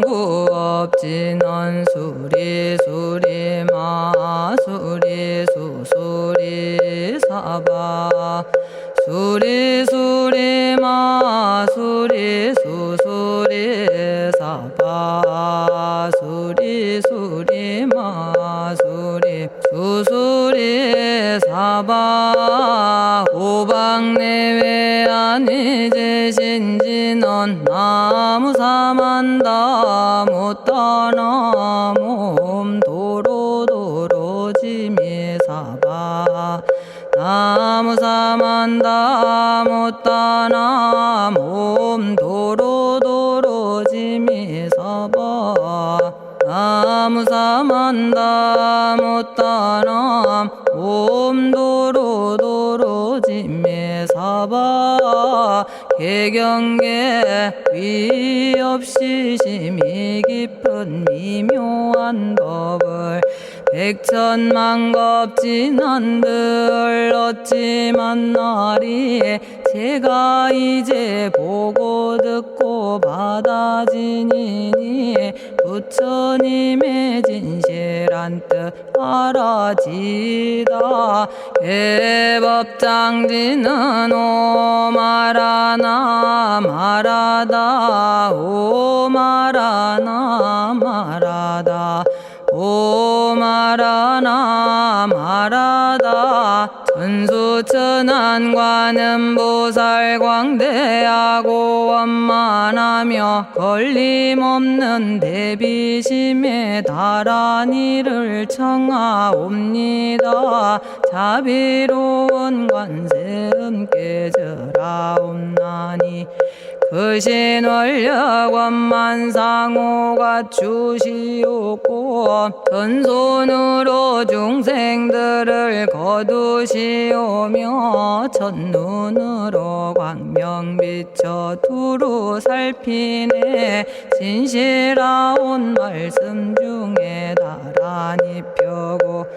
정구 없지는 수리 수리 마수리 수수리 사바 수리 수리 마수리 수수리 사바 수리 수리 마수리 수수리 사바 오방내외 아니제신지는 나무사만다 못다나 몸 도로도로지미사바 나무사만다 못다나 몸 도로도로지미사바 나무사만다 못다나 몸 도로도로지미사바 개경계 위 없이 심히 깊은 미묘한 법을 백천만겁진한들 어찌 만나리 제가 이제 보고 듣고 받아지니니 부처님의 진실한 뜻 알아지다 대법장지는 오마라나 마라다 오마라나 마라다 오마라나 마라다 천수천안관음 보살 광대하고 원만하며 걸림없는 대비심에 달한 이를 청하옵니다. 자비로운 관세음께 절하옵나니 그신원력 원만상호가 주시옵고 전손으로 중생들을 거두시오며 첫눈으로 광명 비춰 두루 살피네 진실하온 말씀 중에 다란히 펴고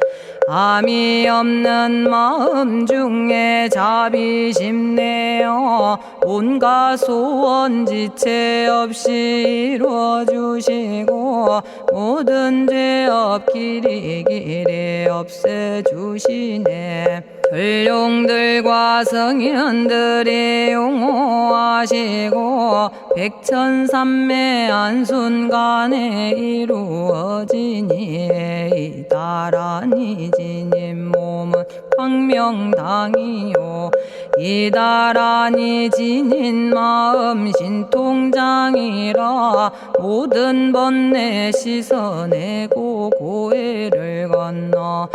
암이 없는 마음 중에 자비심 내어 온갖 소원 지체 없이 이루어주시고 모든 죄업 길이 없애주시네 전룡들과 성현들이 용호하시고 백천삼매 한순간에 이루어지니 이다라니 지님 몸은 광명당이요 이다라니 지닌 마음 신통장이라 모든 번뇌 씻어내고 고해를 건너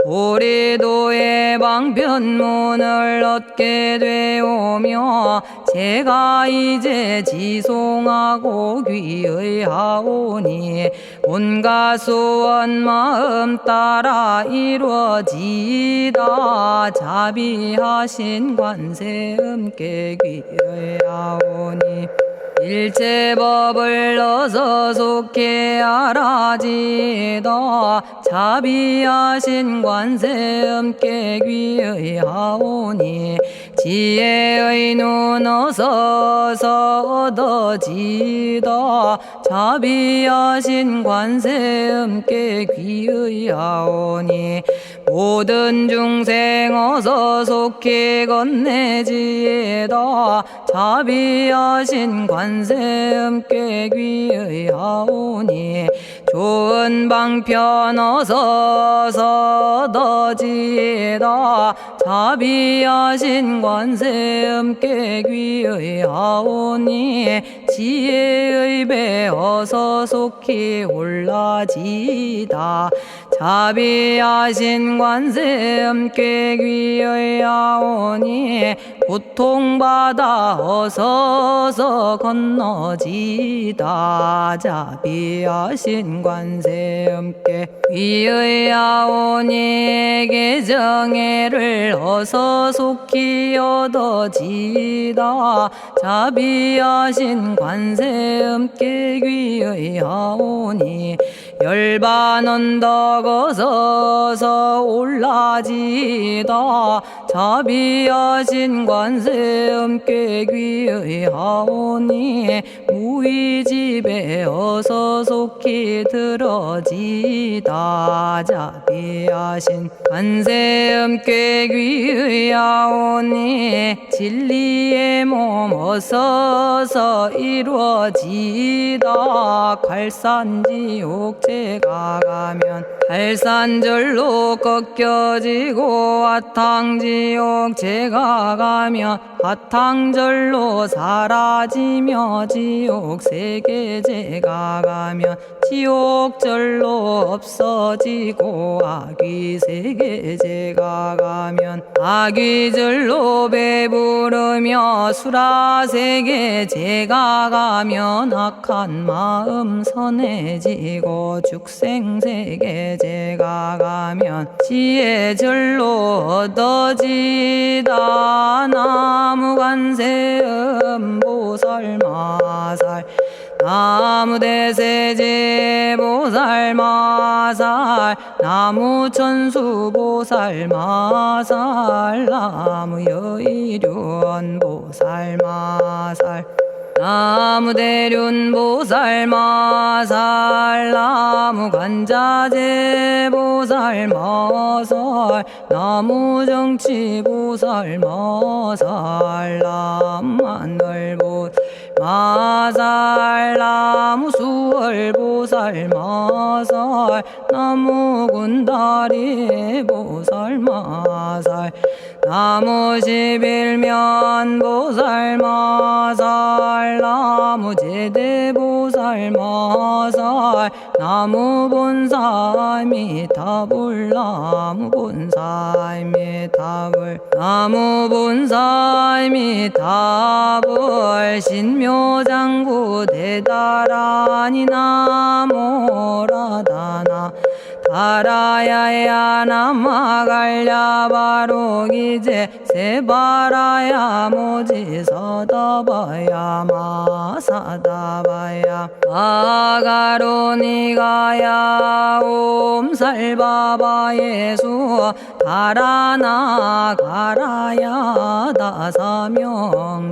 보리도의 방편문을 얻게 되오며 제가 이제 지송하고 귀의하오니 온갖 소원 마음 따라 이루어지다 자비하신 관세음께 귀의하오니 일체법을 어서 속히 알아지다 자비하신 관세음께 귀의하오니 지혜의 눈 어서 얻어지다 자비하신 관세음께 귀의하오니 모든 중생 어서 속히 건네지다 자비하신 관세음께 귀의하오니 좋은 방편 어서 얻어지다 자비하신 관세음께 귀의하오니 지혜의 배 어서 속히 올라지다 자비하신 관세음께 귀의하오니 고통받아 어서 건너지다 자비하신 관세음께 귀의하오니 계정애를 어서 속히 얻어지다 자비하신 관세음께 귀의하오니 열반 언덕 어서 올라지다 자비하신 관세음께 귀의하오니 무의집에 어서 속히 들어지다 자비하신 관세음께 귀의하오니 진리의 몸 어서서 이루어지다 갈산지옥 제가 가면 갈산절로 꺾여지고 화탕지옥 제가 가면 화탕절로 사라지며 지옥 세계 제가 가면 지옥절로 없어지고 아귀 세계 제가 가면 아귀절로 배부르며 수라 세계 제가 가면 악한 마음 선해지고 죽생 세계 제가 가면 지혜절로 얻어지다 나무관세음 보살마살 나무대세제 보살마살 나무천수 보살마살 나무여의륜 보살마살 나무대륜 보살마살 나무간자재 보살마살 나무정치 보살마살 나무하늘 보살마살 나무수월 보살마살 나무군다리 보살마살 나무십일면 보살마살 나무제대 보살마살 나무본사미타불 나무본사미타불 나무본사미타불 신묘장구 대다라니 나모라다나 다라야야 나마갈야 바로기제 세바라야 모지서다바야 마사다바야 마가로니가야 옴살바바 예수 다라나 가라야 다사명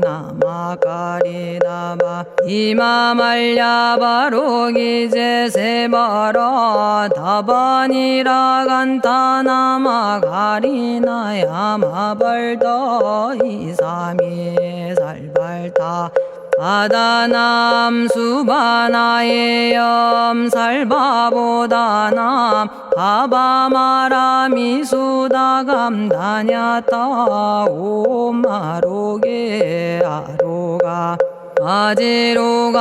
나마가리다바 이마말야 바로기제 세바라 다바니라 간타나마 가리나야 마발더 이사미 살발타 아다남 수바나의 염살바보다남 바바마라미 수다감다냐타 오마로게 아로가 아지로가지가란제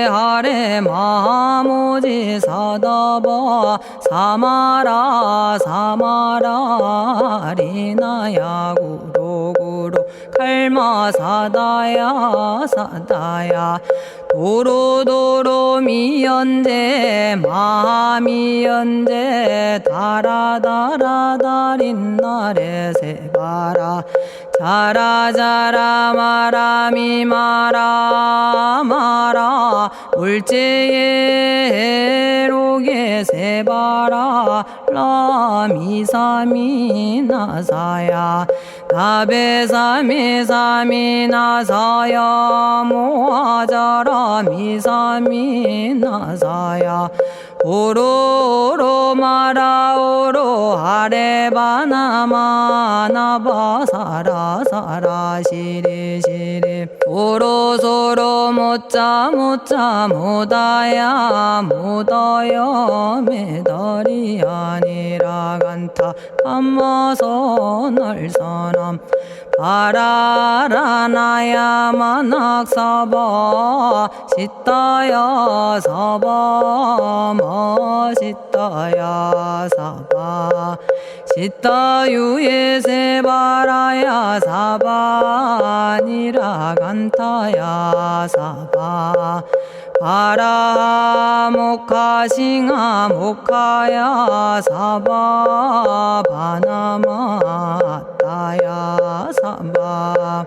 하레 마모지 사다바 사마라 사마라 리나야 구로구로 칼마 사다야 사다야 도로도로 미연제 마미연제 다라다라다린나레 세바라 자라자라 마라미 마라 마라 울제예 로게 세바라 라미사미 나사야 나베사미 사미 나사야 모아자라 미사미 나사야 오로로 마라오로 아레바나마 나바사라 사라 시리 시리 오로소로 못자 못자 못다야 못다여 메달이 아니라 간타 감마서 날선함 바라라나야 만학사바 시타야 사바 마시타야 사바 시타유예 세바라야 사바니라 간타야 사바 바라 모카싱아 모카야 사바 바나마 따야 사바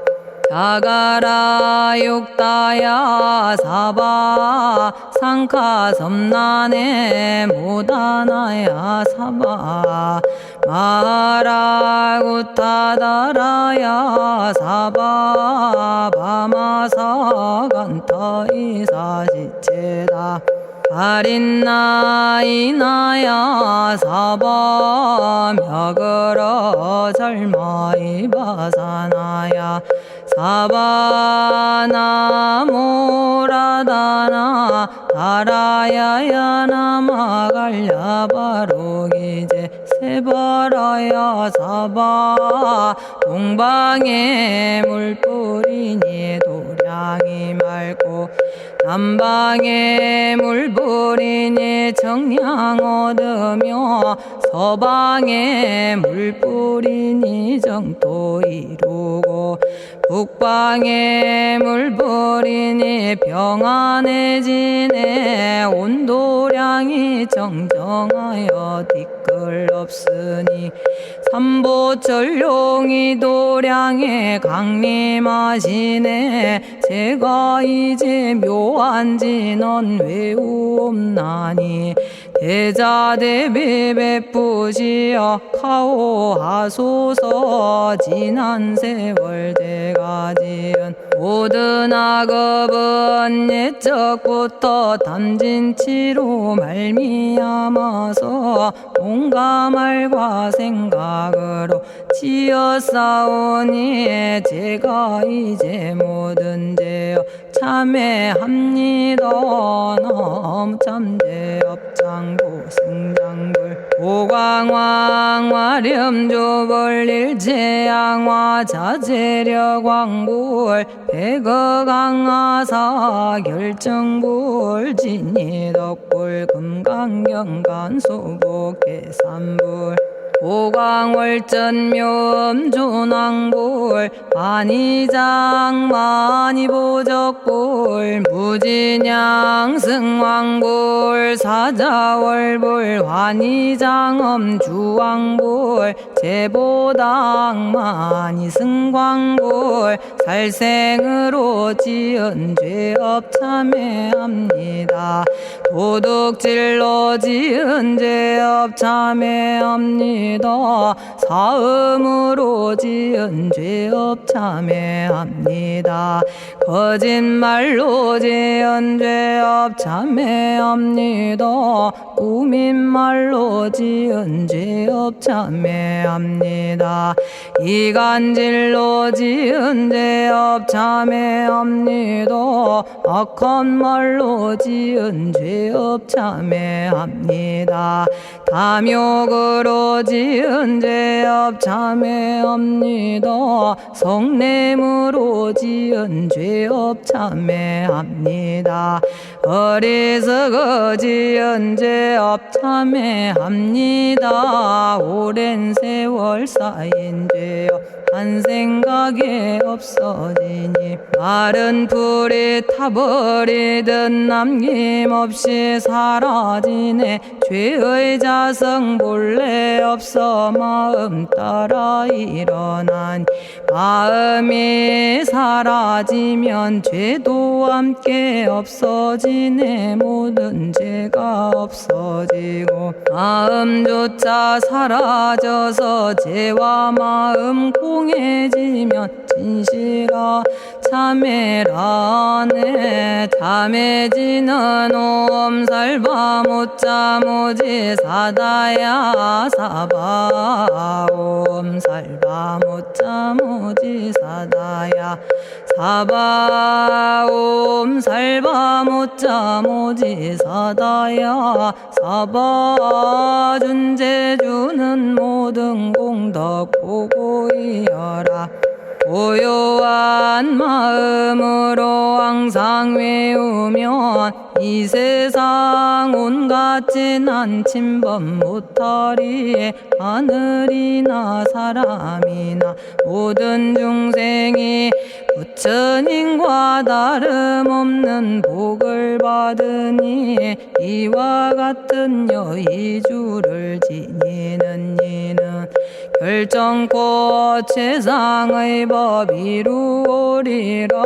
자가라 육다야 사바 상카 섬난에 모다나야 사바 마라구타다라야 사바 바마사간타 이사시체다 아린나이나야 사바 며그러 절마이바사나야 사바나모라다나 다라야야 나마갈야바로기제 세바라야 사바 동방에 물뿌리니 도량이 맑고 남방에 물뿌리니 정량 얻으며 서방에 물뿌리니 정토 이루고 북방에 물뿌리니 평안해지네 온도량이 정정하여 뒤끌 없으니 삼보철룡이 도량에 강림하시네 제가 이제 묘한 진언 외우옵나니 대자대비 베푸시어 카오하소서 지난 세월 제가 지은 모든 악업은 옛적부터 탐진치로 말미암아서 온갖 말과 생각으로 지었사오니 제가 이제 모든 죄여 참회합니다. 너무 참죄업장고 승장불 오광왕 화렴조벌 일제양화 자재력왕불 백어강하사 결정불 진이덕불 금강경간소복계산불 오광월전묘음조낭불 안희장만이보적불 무진양승왕불 사자월불 환희장엄주왕불 제보당만이승광불 살생으로 지은 죄업 참회합니다. 도둑질로 지은 죄업 참회합니다. 사음으로 지은 죄업 참회합니다. 거짓말로 지은 죄업 참회합니다. 꾸민말로 지은 죄업 참회합니다. 이간질로 지은 죄업 참회합니다. 악한 말로 지은 죄업 참회합니다. 탐욕으로 지은 죄업 참회합니다. 성냄으로 지은 죄업 참회합니다. 어리석어 지은 죄업 참회합니다. 오랜 세월 쌓인 죄업 한 생각에 없어지니 마른 풀이 타버리듯 남김없이 사라지네. 죄의 자성 본래 없어 마음 따라 일어나니 마음이 사라지면 죄도 함께 없어지네. 모든 죄가 없어지고 마음조차 사라져서 죄와 마음 공해지면 진실아 참회라네. 참해지는 옴살바 못자 모지 사다야 사바 옴살바 못자 모지 사다야 사바 옴살바 못자 모지 사다야 사바 준제주는 모든 공덕 보고이여라. 고요한 마음으로 항상 외우면 이 세상 온갖 진한 침범 못하리에 하늘이나 사람이나 모든 중생이 부처님과 다름없는 복을 받으니 이와 같은 여의주를 지니는 이는 결정코 최상의 법 이루오리라.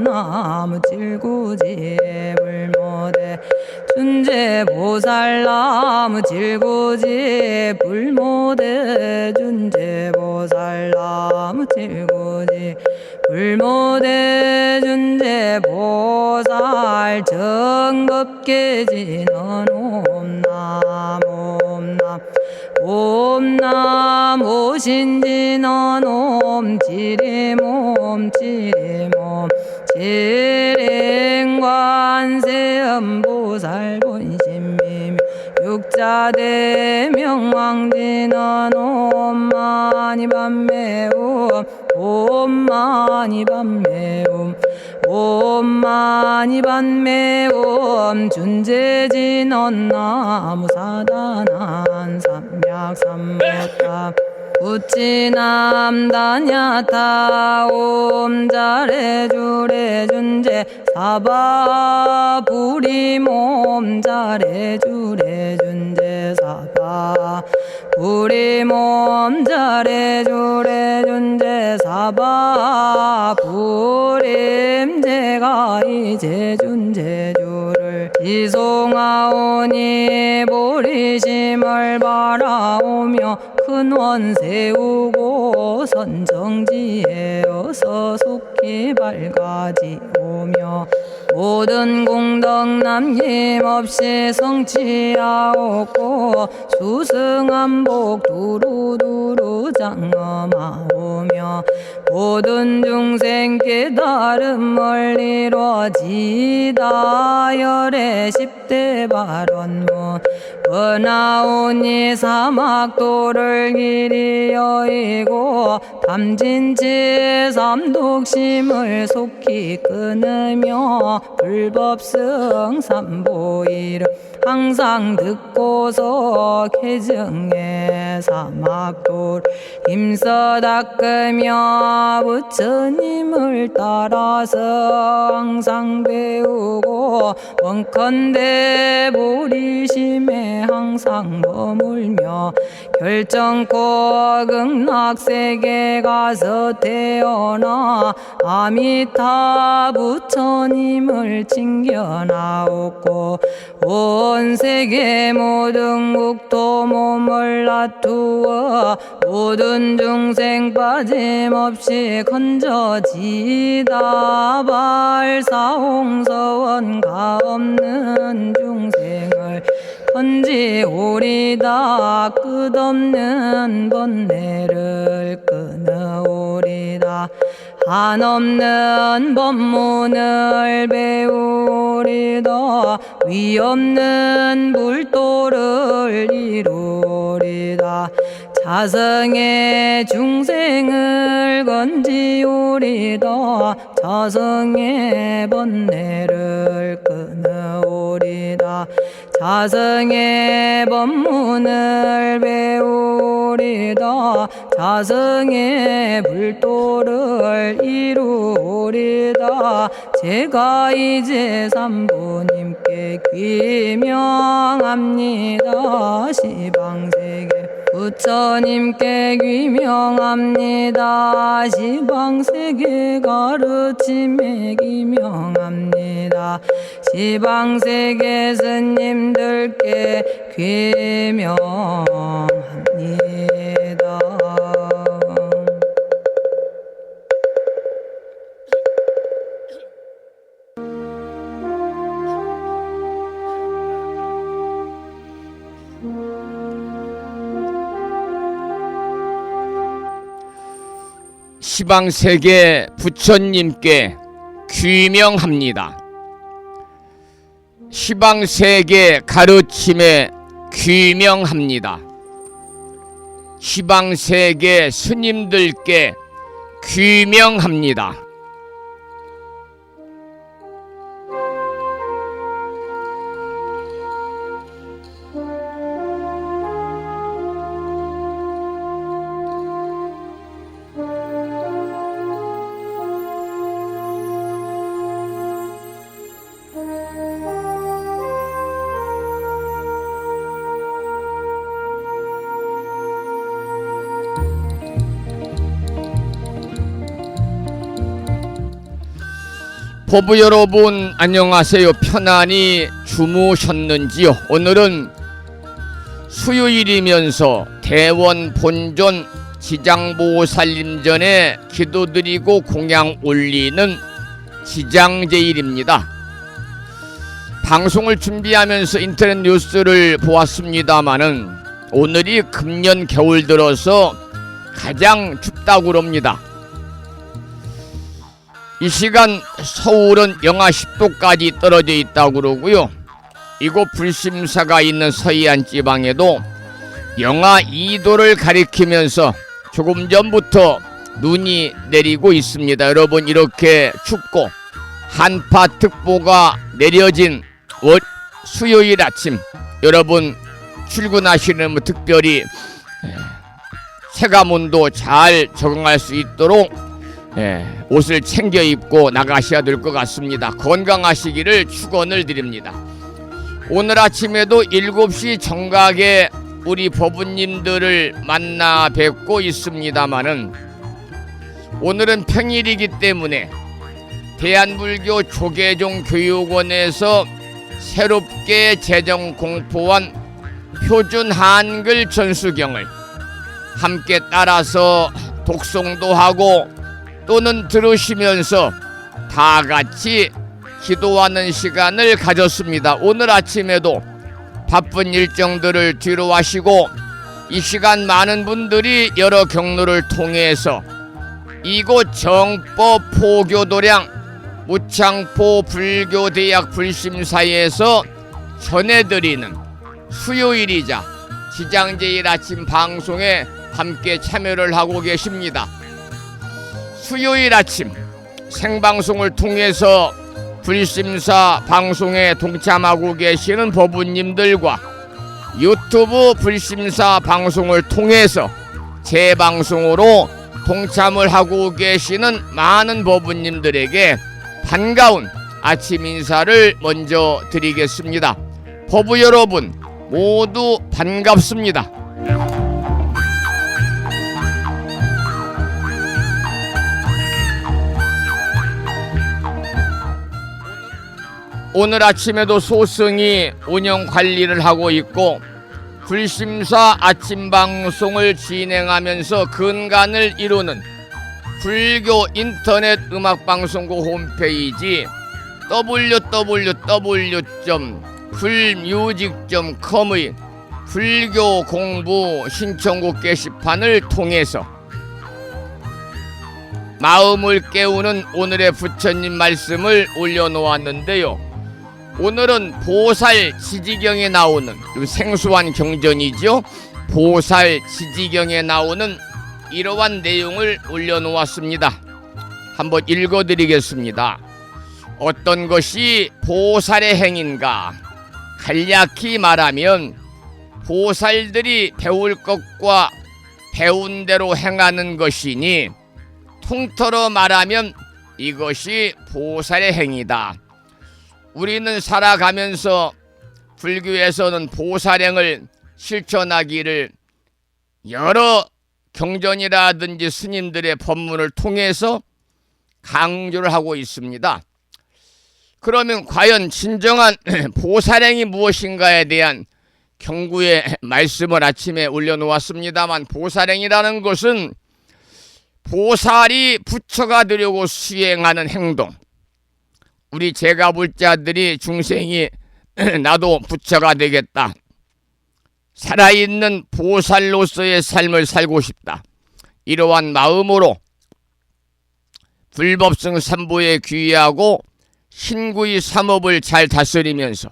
나무질구지 불모대 준재보살. 나무질구지 불모대 준재보살. 나무질구지 불모대 준재보살. 정법계지는 옴남 옴남 옴남 오신지는 옴지리몸 지리몸 지랭관세음보살 본심미묘 육자대명왕지는 옴마니밤매옴 옴마니밤매옴 옴마니밤매옴 준재진언 나무사단한 삼약삼무탑 우치남다냐타 옴자레주레 준재 사바 부리몸 자레주레 준재 사바 부리몸 자레주레 준재 사바 부림제가 이제 준재주를 지송하오니 보리심을 바라오며 큰원 세우고 선정지에 어서 속히 밝아지오며 모든 공덕 남김없이 성취하옵고 수승한복 두루두루 장엄하오며 모든 중생 깨달음을 이루어지다 열의 10대 발언문 은하오니 사막도를 길이 여의고 담진치 삼독심을 속히 끊으며 불법승 삼보이를 항상 듣고서 개증해 사막도를 힘써 닦으며 부처님을 따라서 항상 배우고 원컨대 보리심에 항상 머물며 결정코 극락세계 가서 태어나 아미타 부처님을 칭견하옵고 온 세계 모든 국토 몸을 놔두어 모든 중생 빠짐없이 건져지다 발사홍서원 가없는 중생을 건지오리다. 끝없는 번뇌를 끊어오리다. 한없는 법문을 배우리다. 위없는 불도를 이루리다. 자성의 중생을 건지오리다. 자성의 번뇌를 끊어오리다. 자성의 법문을 배우리다. 자성의 불도를 이루리다. 제가 이제 삼부님께 귀명합니다. 시방세계 부처님께 귀명합니다. 시방세계 가르침에 귀명합니다. 시방세계 스님들께 귀명합니다. 시방세계 부처님께 귀명합니다. 시방세계 가르침에 귀명합니다. 시방세계 스님들께 귀명합니다. 법부 여러분 안녕하세요. 편안히 주무셨는지요? 오늘은 수요일이면서 대원 본존 지장보살님전에 기도드리고 공양 올리는 지장제일입니다. 방송을 준비하면서 인터넷 뉴스를 보았습니다마는 오늘이 금년 겨울 들어서 가장 춥다고 그럽니다. 이 시간 서울은 영하 10도까지 떨어져 있다고 그러고요. 이곳 불심사가 있는 서해안 지방에도 영하 2도를 가리키면서 조금 전부터 눈이 내리고 있습니다. 여러분, 이렇게 춥고 한파특보가 내려진 수요일 아침, 여러분 출근하시는 특별히 체감온도 잘 적응할 수 있도록 옷을 챙겨 입고 나가셔야 될 것 같습니다. 건강하시기를 축원을 드립니다. 오늘 아침에도 7시 정각에 우리 법부님들을 만나 뵙고 있습니다마는 오늘은 평일이기 때문에 대한불교 조계종 교육원에서 새롭게 제정 공포한 표준 한글 전수경을 함께 따라서 독송도 하고 또는 들으시면서 다 같이 기도하는 시간을 가졌습니다. 오늘 아침에도 바쁜 일정들을 뒤로 하시고 이 시간 많은 분들이 여러 경로를 통해서 이곳 정법 포교도량 무창포 불교대학 불심사에서 전해드리는 수요일이자 지장제일 아침 방송에 함께 참여를 하고 계십니다. 수요일 아침 생방송을 통해서 불심사 방송에 동참하고 계시는 법부님들과 유튜브 불심사 방송을 통해서 재방송으로 동참을 하고 계시는 많은 법부님들에게 반가운 아침 인사를 먼저 드리겠습니다. 법부 여러분 모두 반갑습니다. 오늘 아침에도 소승이 운영 관리를 하고 있고 불심사 아침 방송을 진행하면서 근간을 이루는 불교 인터넷 음악방송국 홈페이지 www.불뮤직.com의 불교 공부 신청곡 게시판을 통해서 마음을 깨우는 오늘의 부처님 말씀을 올려놓았는데요. 오늘은 보살 지지경에 나오는 생소한 경전이죠. 보살 지지경에 나오는 이러한 내용을 올려놓았습니다. 한번 읽어드리겠습니다. 어떤 것이 보살의 행인가? 간략히 말하면 보살들이 배울 것과 배운 대로 행하는 것이니 통틀어 말하면 이것이 보살의 행위다. 우리는 살아가면서 불교에서는 보살행을 실천하기를 여러 경전이라든지 스님들의 법문을 통해서 강조를 하고 있습니다. 그러면 과연 진정한 보살행이 무엇인가에 대한 경구의 말씀을 아침에 올려놓았습니다만, 보살행이라는 것은 보살이 부처가 되려고 수행하는 행동, 우리 제가불자들이 중생이 나도 부처가 되겠다, 살아있는 보살로서의 삶을 살고 싶다, 이러한 마음으로 불법승 삼보에 귀의하고 신구의 삼업을 잘 다스리면서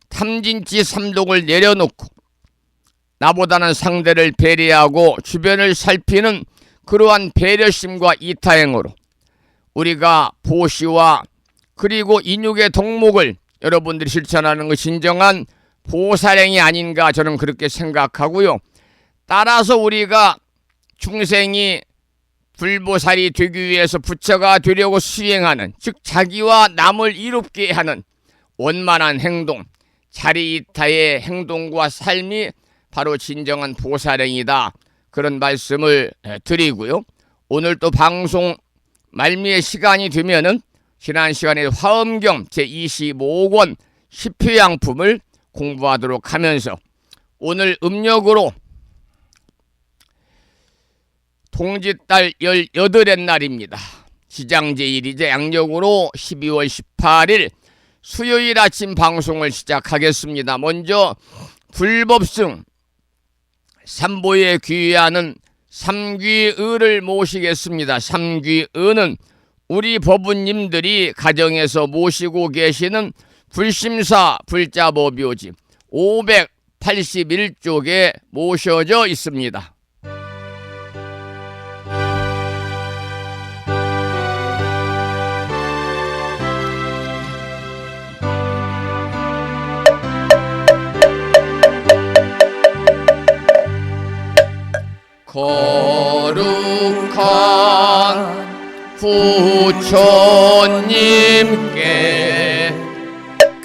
탐진치 삼독을 내려놓고 나보다는 상대를 배려하고 주변을 살피는 그러한 배려심과 이타행으로 우리가 보시와 그리고 인육의 덕목을 여러분들이 실천하는 것이 진정한 보살행이 아닌가, 저는 그렇게 생각하고요. 따라서 우리가 중생이 불보살이 되기 위해서 부처가 되려고 수행하는, 즉 자기와 남을 이롭게 하는 원만한 행동, 자리이타의 행동과 삶이 바로 진정한 보살행이다, 그런 말씀을 드리고요. 오늘 또 방송 말미에 시간이 되면은 지난 시간에 화엄경 제25권 10표양품을 공부하도록 하면서 오늘 음력으로 동짓달 18의 날입니다. 지장제일이자 양력으로 12월 18일 수요일 아침 방송을 시작하겠습니다. 먼저 불법승 삼보에 귀의하는 삼귀의를 모시겠습니다. 삼귀의는 우리 법부님들이 가정에서 모시고 계시는 불심사 불자법요지 581쪽에 모셔져 있습니다. 거룩한 부처님께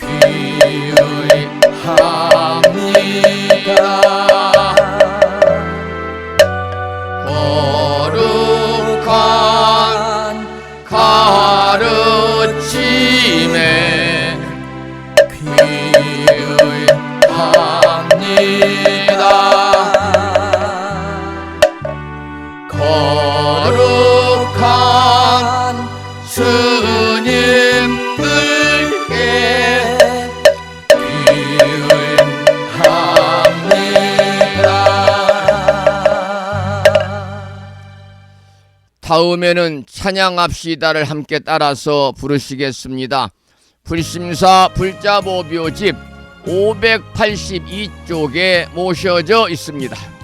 귀의합니다. 거룩한 가르침에 귀의합니다. 거룩한 스님들께 귀의합니다. 다음에는 찬양합시다를 함께 따라서 부르시겠습니다. 불심사 불자법요집 582쪽에 모셔져 있습니다.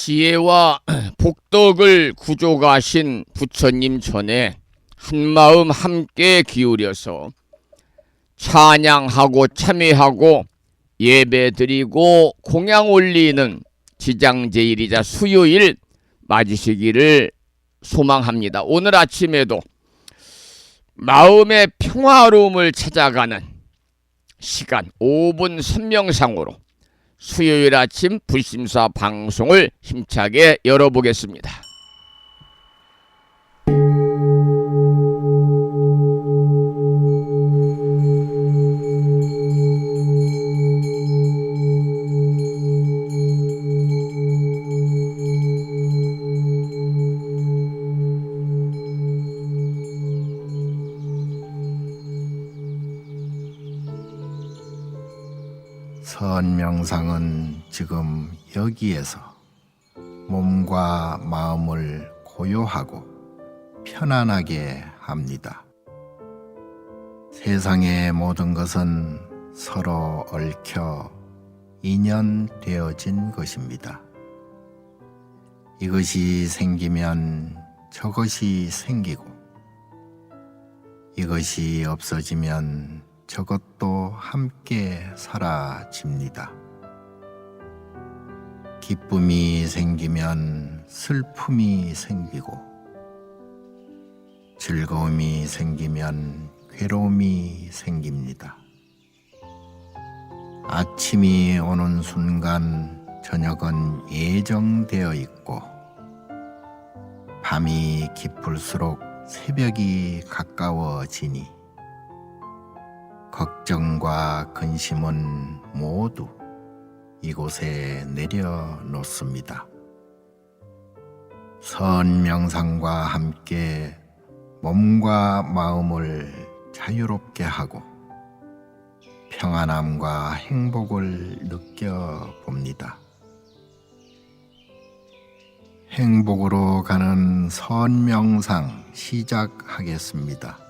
지혜와 복덕을 구족하신 부처님 전에 한마음 함께 기울여서 찬양하고 참회하고 예배드리고 공양 올리는 지장제일이자 수요일 맞으시기를 소망합니다. 오늘 아침에도 마음의 평화로움을 찾아가는 시간 5분 선명상으로 수요일 아침 불심사 방송을 힘차게 열어보겠습니다. 선명상은 지금 여기에서 몸과 마음을 고요하고 편안하게 합니다. 세상의 모든 것은 서로 얽혀 인연되어진 것입니다. 이것이 생기면 저것이 생기고, 이것이 없어지면 저것도 함께 사라집니다. 기쁨이 생기면 슬픔이 생기고, 즐거움이 생기면 괴로움이 생깁니다. 아침이 오는 순간 저녁은 예정되어 있고, 밤이 깊을수록 새벽이 가까워지니 걱정과 근심은 모두 이곳에 내려놓습니다. 선명상과 함께 몸과 마음을 자유롭게 하고 평안함과 행복을 느껴봅니다. 행복으로 가는 선명상 시작하겠습니다.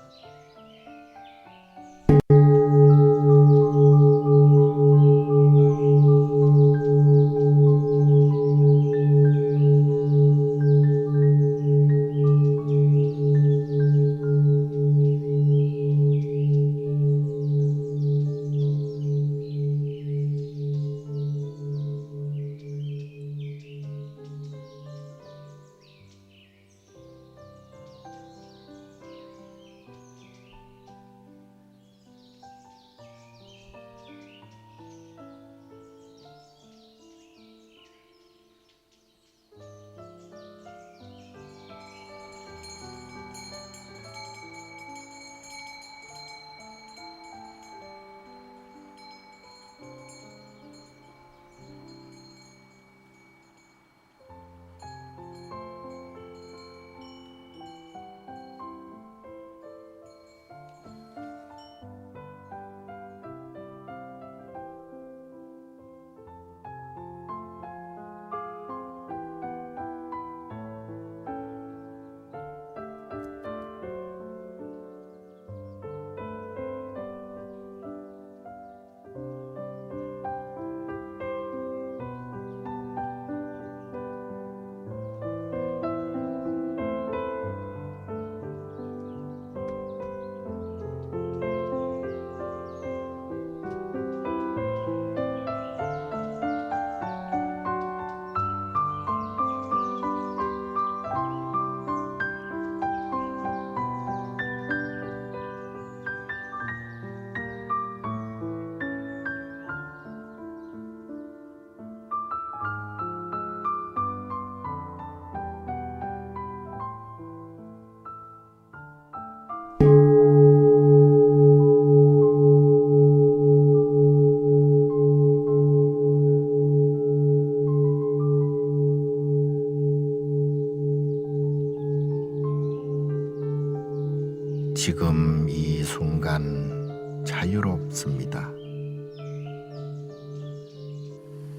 지금 이 순간 자유롭습니다.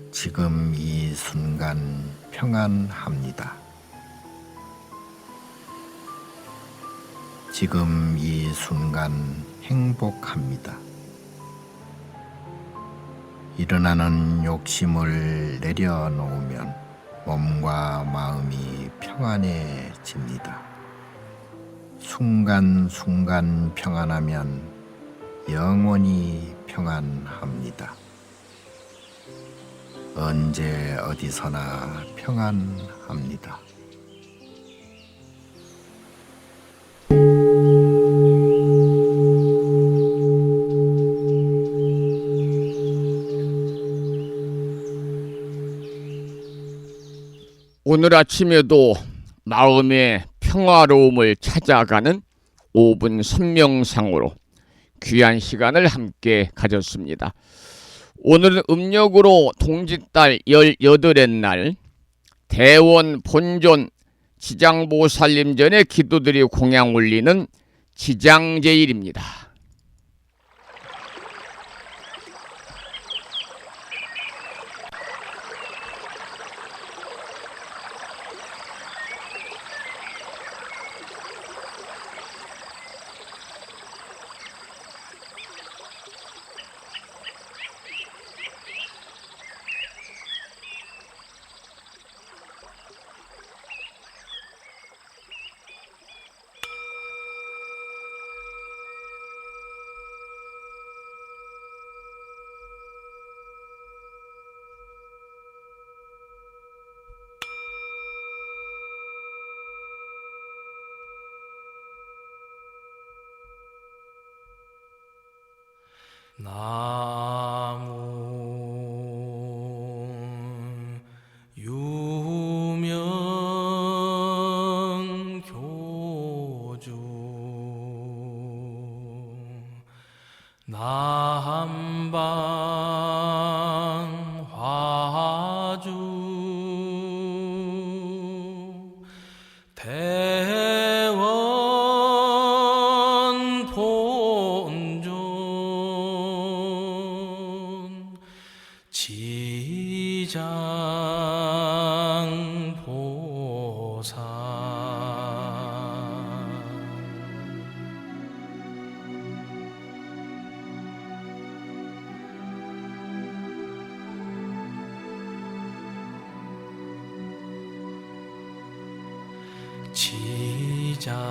지금 이 순간 평안합니다. 지금 이 순간 행복합니다. 일어나는 욕심을 내려놓으면 몸과 마음이 평안해집니다. 순간순간 평안하면 영원히 평안합니다. 언제 어디서나 평안합니다. 오늘 아침에도 마음의 평화로움을 찾아가는 5분 선명상으로 귀한 시간을 함께 가졌습니다. 오늘은 음력으로 동짓달 18의 날 대원 본존 지장보살님 전에 기도드리 공양 올리는 지장제일입니다. 나무 유명교주 남방 화주 대원 본존 지장보살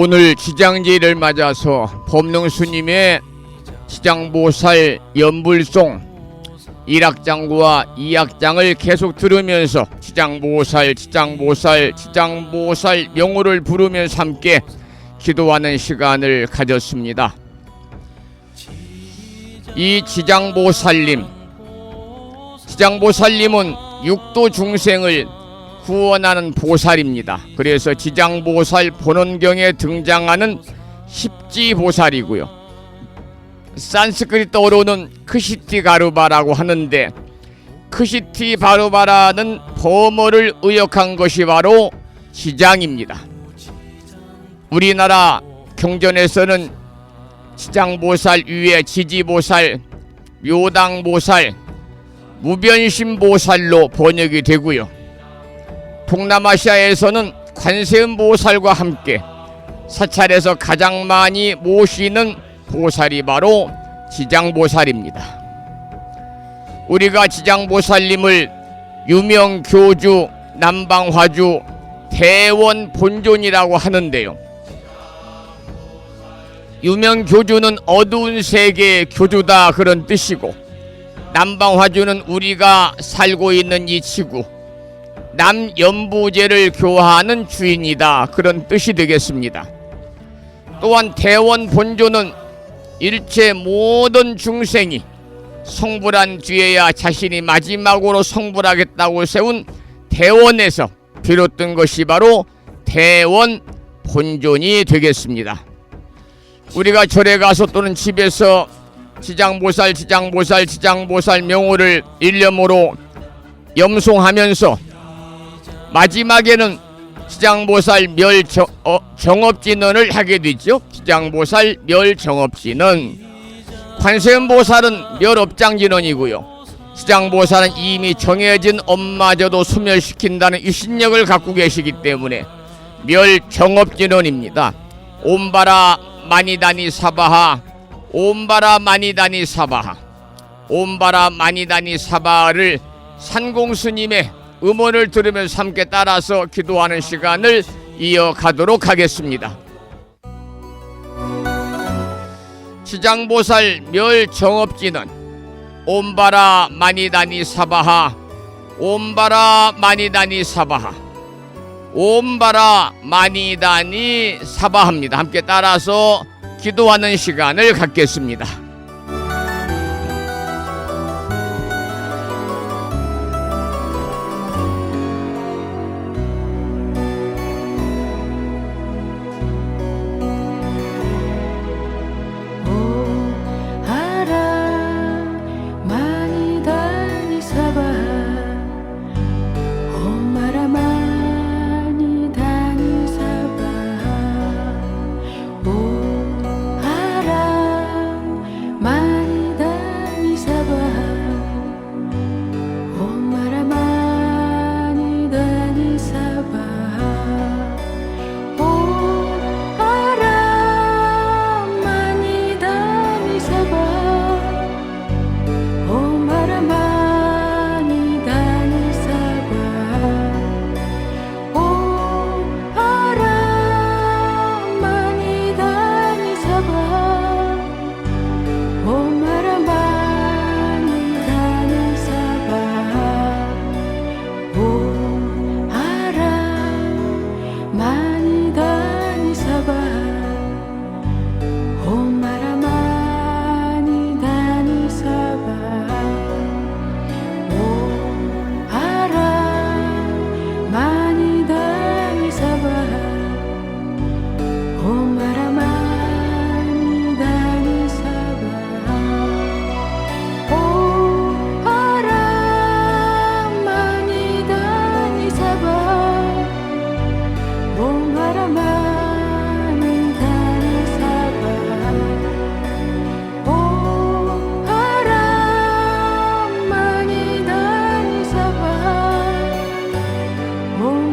오늘 지장제를 맞아서 법능스님의 지장보살 연불송 1악장과 2악장을 계속 들으면서 지장보살 명호를 부르면서 함께 기도하는 시간을 가졌습니다. 이 지장보살님은 육도 중생을 구원하는 보살입니다. 그래서 지장보살 본원경에 등장하는 십지보살이고요. 산스크리트어로는 크시티 가루바라고 하는데, 크시티 바루바라는 범어를 의역한 것이 바로 지장입니다. 우리나라 경전에서는 지장보살 위에 지지보살, 묘당보살, 무변심보살로 번역이 되고요. 동남아시아에서는 관세음보살과 함께 사찰에서 가장 많이 모시는 보살이 바로 지장보살입니다. 우리가 지장보살님을 유명교주, 남방화주, 대원본존이라고 하는데요. 유명교주는 어두운 세계의 교주다 그런 뜻이고, 남방화주는 우리가 살고 있는 이 지구, 남연부제를 교화하는 주인이다 그런 뜻이 되겠습니다. 또한 대원본존은 일체 모든 중생이 성불한 뒤에야 자신이 마지막으로 성불하겠다고 세운 대원에서 비롯된 것이 바로 대원본존이 되겠습니다. 우리가 절에 가서 또는 집에서 지장보살 명호를 일념으로 염송하면서 마지막에는 지장보살 정업진언을 하게 되죠. 지장보살 멸정업진언. 관세음보살은 멸업장진언이고요. 지장보살은 이미 정해진 업마저도 소멸시킨다는 유신력을 갖고 계시기 때문에 멸정업진언입니다. 옴바라 마니다니 사바하, 옴바라 마니다니 사바하, 옴바라 마니다니 사바하를 산공스님의 음원을 들으면서 함께 따라서 기도하는 시간을 이어가도록 하겠습니다. 지장보살 멸정업진언. 옴바라 마니다니 사바하, 옴바라 마니다니 사바하, 옴바라 마니다니 사바합니다. 함께 따라서 기도하는 시간을 갖겠습니다. 옴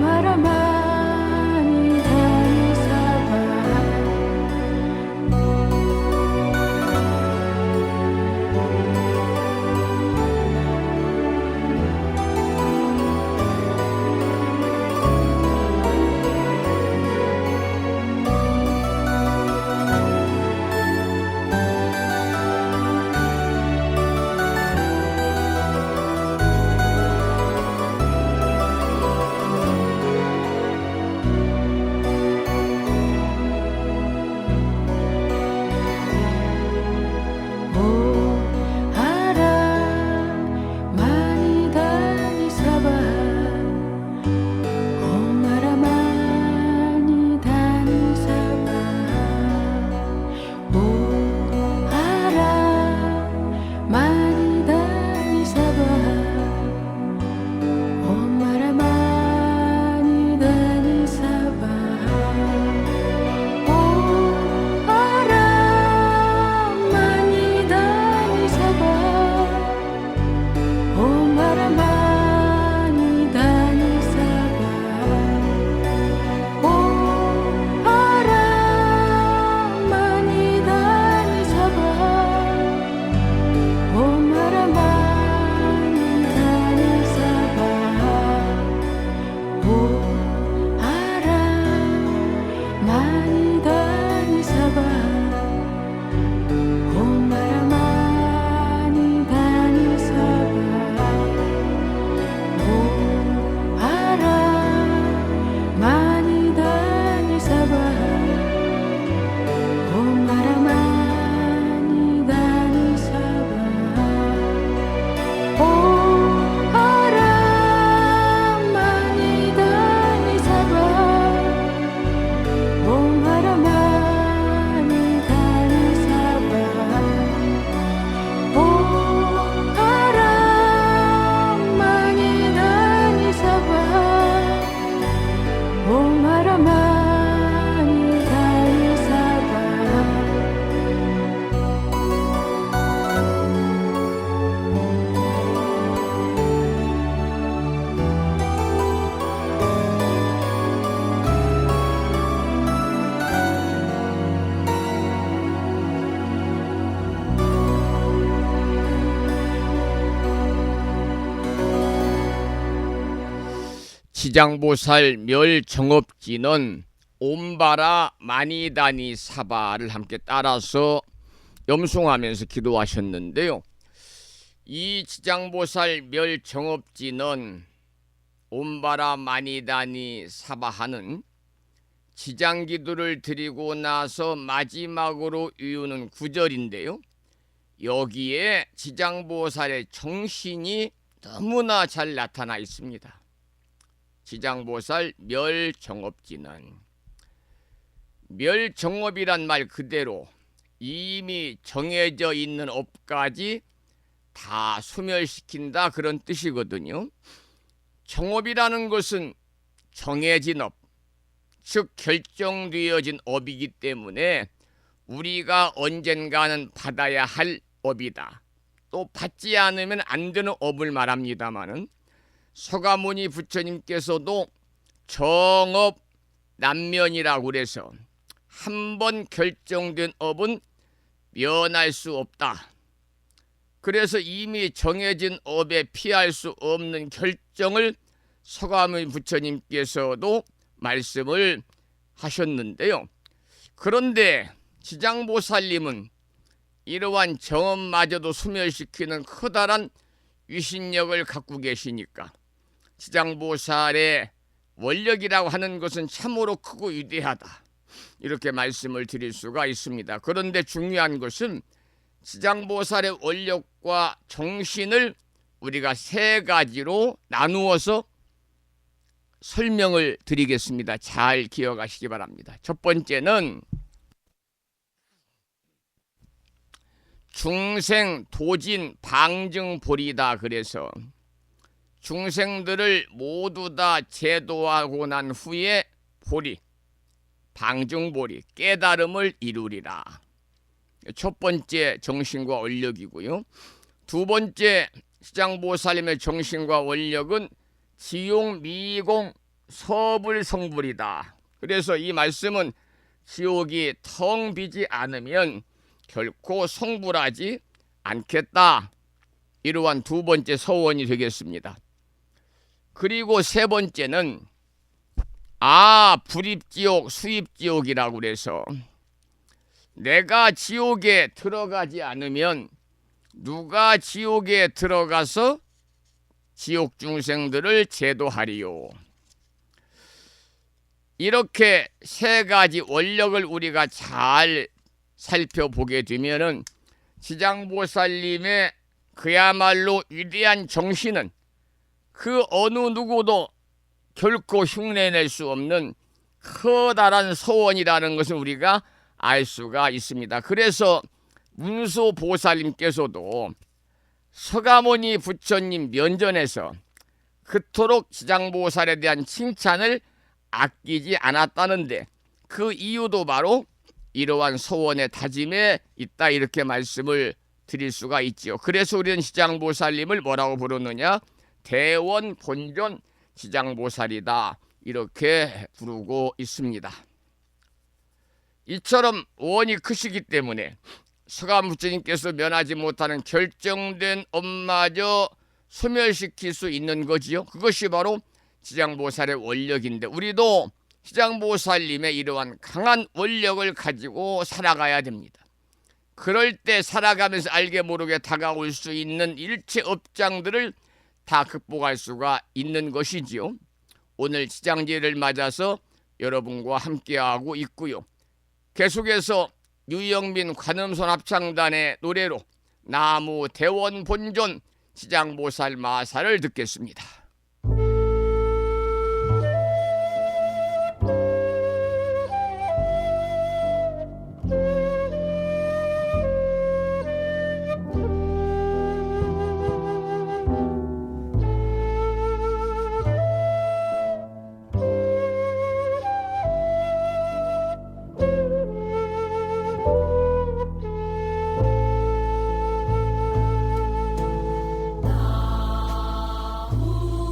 지장보살 멸정업지는 옴바라 마니다니 사바를 함께 따라서 염송하면서 기도하셨는데요. 이 지장보살 멸정업지는 옴바라 마니다니 사바하는 지장기도를 드리고 나서 마지막으로 이유는 구절인데요. 여기에 지장보살의 정신이 너무나 잘 나타나 있습니다. 지장보살 멸정업지는, 멸정업이란 말 그대로 이미 정해져 있는 업까지 다 소멸시킨다, 그런 뜻이거든요. 정업이라는 것은 정해진 업, 즉 결정되어진 업이기 때문에 우리가 언젠가는 받아야 할 업이다. 또 받지 않으면 안 되는 업을 말합니다마는, 서가모니 부처님께서도 정업 난면이라고 그래서 한 번 결정된 업은 면할 수 없다. 그래서 이미 정해진 업에 피할 수 없는 결정을 서가모니 부처님께서도 말씀을 하셨는데요. 그런데 지장보살님은 이러한 정업마저도 소멸시키는 커다란 위신력을 갖고 계시니까 지장보살의 원력이라고 하는 것은 참으로 크고 위대하다, 이렇게 말씀을 드릴 수가 있습니다. 그런데 중요한 것은 지장보살의 원력과 정신을 우리가 세 가지로 나누어서 설명을 드리겠습니다. 잘 기억하시기 바랍니다. 첫 번째는 중생 도진 방증보리다. 그래서 중생들을 모두 다 제도하고 난 후에 보리, 방증보리, 깨달음을 이루리라. 첫 번째 정신과 원력이고요. 두 번째 지장보살님의 정신과 원력은 지용, 미공, 서불성불이다. 그래서 이 말씀은 지옥이 텅 비지 않으면 결코 성불하지 않겠다, 이러한 두 번째 서원이 되겠습니다. 그리고 세 번째는 불입지옥, 수입지옥이라고 그래서 내가 지옥에 들어가지 않으면 누가 지옥에 들어가서 지옥 중생들을 제도하리요. 이렇게 세 가지 원력을 우리가 잘 살펴보게 되면은 지장보살님의 그야말로 위대한 정신은 그 어느 누구도 결코 흉내낼 수 없는 커다란 소원이라는 것을 우리가 알 수가 있습니다. 그래서 문수보살님께서도 서가모니 부처님 면전에서 그토록 지장보살에 대한 칭찬을 아끼지 않았다는데, 그 이유도 바로 이러한 소원의 다짐에 있다, 이렇게 말씀을 드릴 수가 있지요. 그래서 우리는 지장보살님을 뭐라고 부르느냐? 대원 본존 지장보살이다, 이렇게 부르고 있습니다. 이처럼 원이 크시기 때문에 서가모니 부처님께서 면하지 못하는 결정된 업마저 소멸시킬 수 있는 거지요. 그것이 바로 지장보살의 원력인데, 우리도 지장보살님의 이러한 강한 원력을 가지고 살아가야 됩니다. 그럴 때 살아가면서 알게 모르게 다가올 수 있는 일체 업장들을 다 극복할 수가 있는 것이지요. 오늘 지장제를 맞아서 여러분과 함께하고 있고요. 계속해서 유영민 관음손 합창단의 노래로 나무 대원 본존 지장보살 마사를 듣겠습니다. 나무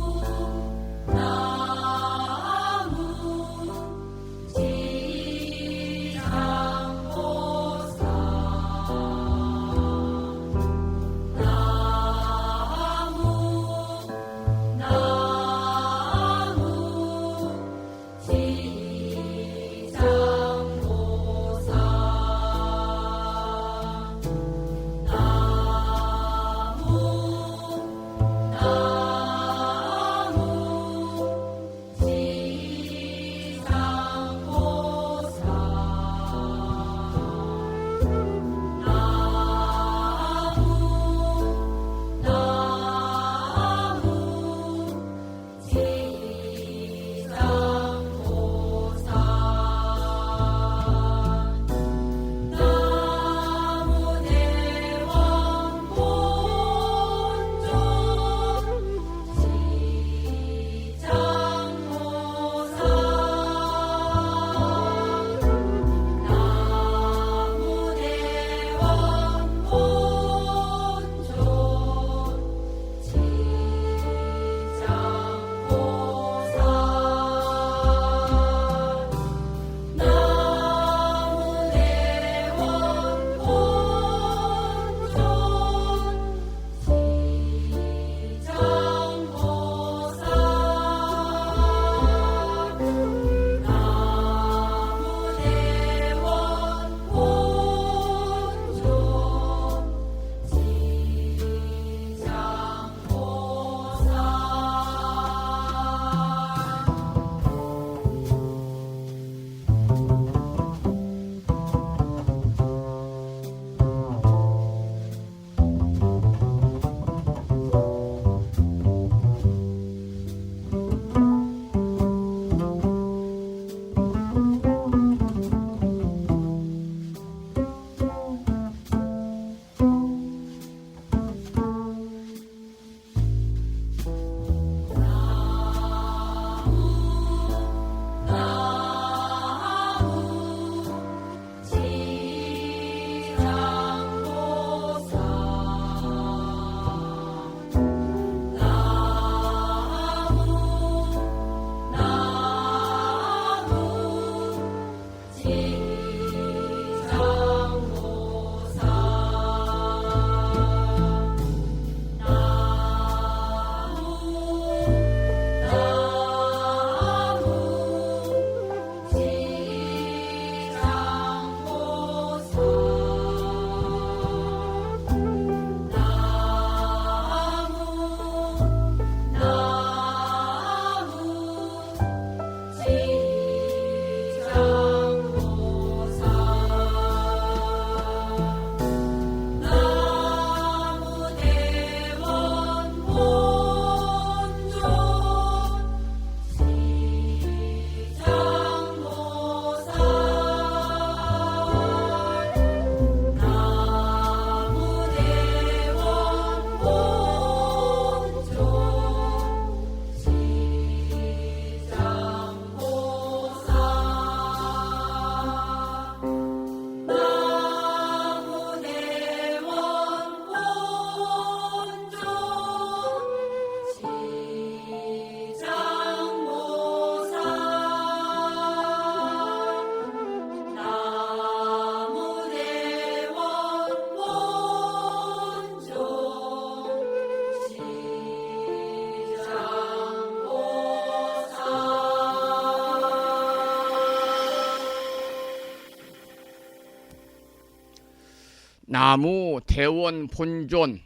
나무 대원 본존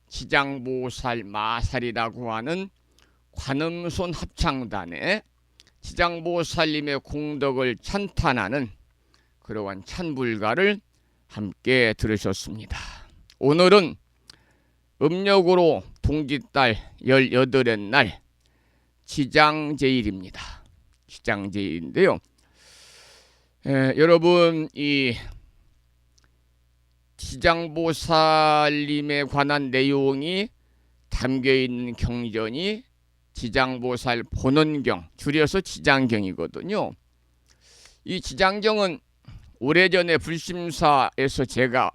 지장보살 마살이라고 하는 관음손 합창단의 지장보살님의 공덕을 찬탄하는 그러한 찬불가를 함께 들으셨습니다. 오늘은 음력으로 동짓달 18의 날 지장제일입니다. 지장제일인데요. 여러분, 이 지장보살님에 관한 내용이 담겨있는 경전이 지장보살 본원경, 줄여서 지장경이거든요. 이 지장경은 오래전에 불심사에서 제가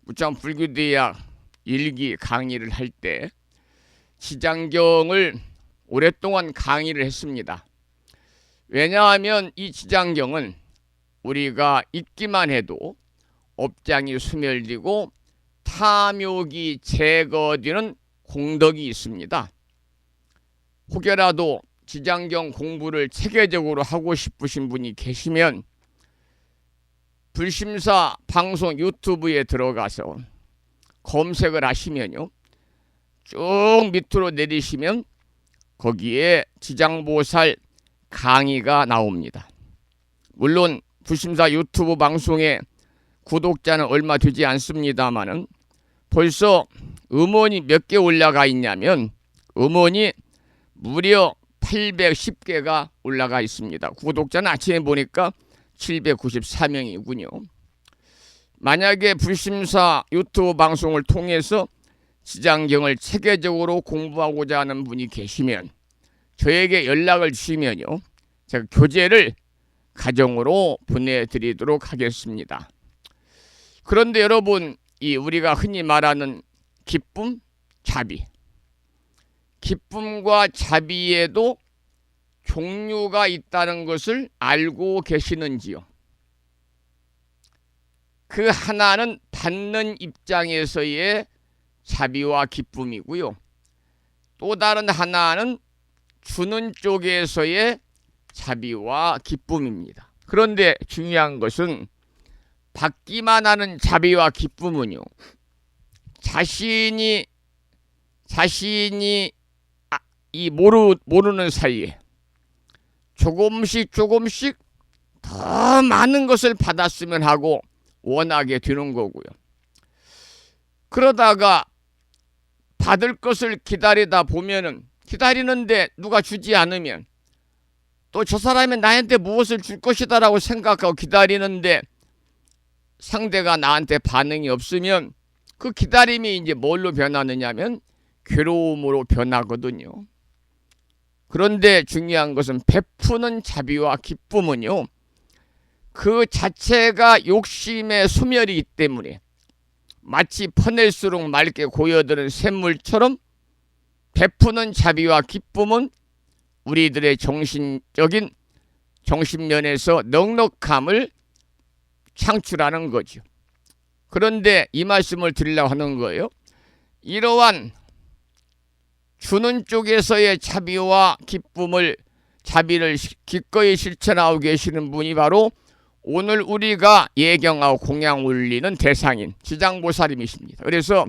무참 불교대학 일기 강의를 할 때 지장경을 오랫동안 강의를 했습니다. 왜냐하면 이 지장경은 우리가 읽기만 해도 업장이 소멸되고 탐욕이 제거되는 공덕이 있습니다. 혹여라도 지장경 공부를 체계적으로 하고 싶으신 분이 계시면 불심사 방송 유튜브에 들어가서 검색을 하시면요, 쭉 밑으로 내리시면 거기에 지장보살 강의가 나옵니다. 물론 불심사 유튜브 방송에 구독자는 얼마 되지 않습니다만은 벌써 음원이 몇 개 올라가 있냐면 음원이 무려 810개가 올라가 있습니다. 구독자는 아침에 보니까 794명이군요. 만약에 불심사 유튜브 방송을 통해서 지장경을 체계적으로 공부하고자 하는 분이 계시면 저에게 연락을 주시면요, 제가 교재를 가정으로 보내드리도록 하겠습니다. 그런데 여러분, 이 우리가 흔히 말하는 기쁨, 자비, 기쁨과 자비에도 종류가 있다는 것을 알고 계시는지요? 그 하나는 받는 입장에서의 자비와 기쁨이고요. 또 다른 하나는 주는 쪽에서의 자비와 기쁨입니다. 그런데 중요한 것은 받기만 하는 자비와 기쁨은요, 자신이 모르는 사이에 조금씩 더 많은 것을 받았으면 하고 원하게 되는 거고요. 그러다가 받을 것을 기다리다 보면은, 기다리는데 누가 주지 않으면 또 저 사람이 나한테 무엇을 줄 것이다라고 생각하고 기다리는데 상대가 나한테 반응이 없으면 그 기다림이 이제 뭘로 변하느냐면 괴로움으로 변하거든요. 그런데 중요한 것은 베푸는 자비와 기쁨은요, 그 자체가 욕심의 소멸이기 때문에 마치 퍼낼수록 맑게 고여드는 샘물처럼 베푸는 자비와 기쁨은 우리들의 정신면에서 넉넉함을 창출하는 거죠. 그런데 이 말씀을 드리려고 하는 거예요. 이러한 주는 쪽에서의 자비와 자비를 기꺼이 실천하고 계시는 분이 바로 오늘 우리가 예경하고 공양 올리는 대상인 지장보살님이십니다. 그래서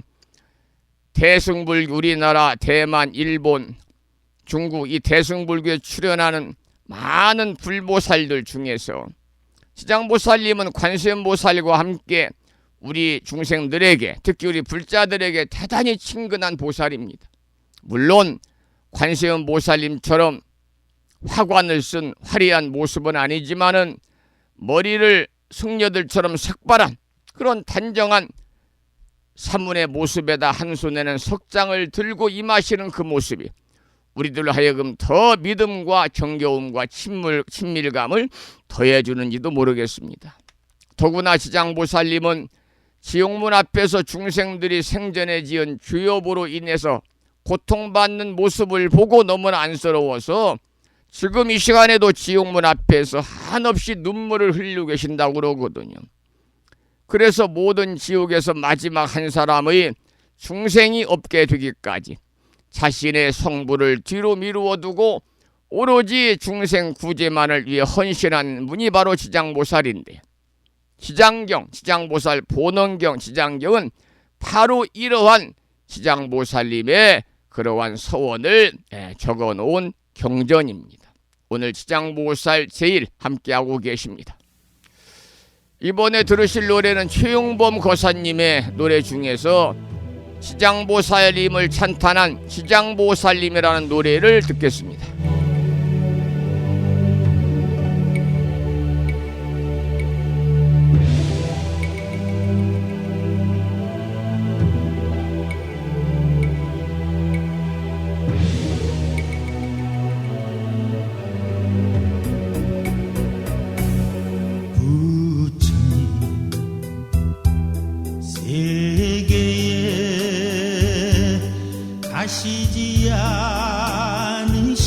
대승불교, 우리나라, 대만, 일본, 중국 이 대승불교에 출연하는 많은 불보살들 중에서 지장보살님은 관세음보살과 함께 우리 중생들에게, 특히 우리 불자들에게 대단히 친근한 보살입니다. 물론 관세음보살님처럼 화관을 쓴 화려한 모습은 아니지만은 머리를 승려들처럼 색바란 그런 단정한 사문의 모습에다 한 손에는 석장을 들고 임하시는 그 모습이 우리들로 하여금 더 믿음과 정겨움과 친밀감을 더해주는지도 모르겠습니다. 더구나 지장보살님은 지옥문 앞에서 중생들이 생전에 지은 죄업으로 인해서 고통받는 모습을 보고 너무나 안쓰러워서 지금 이 시간에도 지옥문 앞에서 한없이 눈물을 흘리고 계신다고 그러거든요. 그래서 모든 지옥에서 마지막 한 사람의 중생이 없게 되기까지 자신의 성부를 뒤로 미루어 두고 오로지 중생 구제만을 위해 헌신한 분이 바로 지장보살인데, 지장경, 지장보살 본원경, 지장경은 바로 이러한 지장보살님의 그러한 서원을 적어놓은 경전입니다. 오늘 지장보살 제일 함께하고 계십니다. 이번에 들으실 노래는 최용범 거사님의 노래 중에서 지장보살님을 찬탄한 지장보살님이라는 노래를 듣겠습니다. 세계에 가시지 않으시고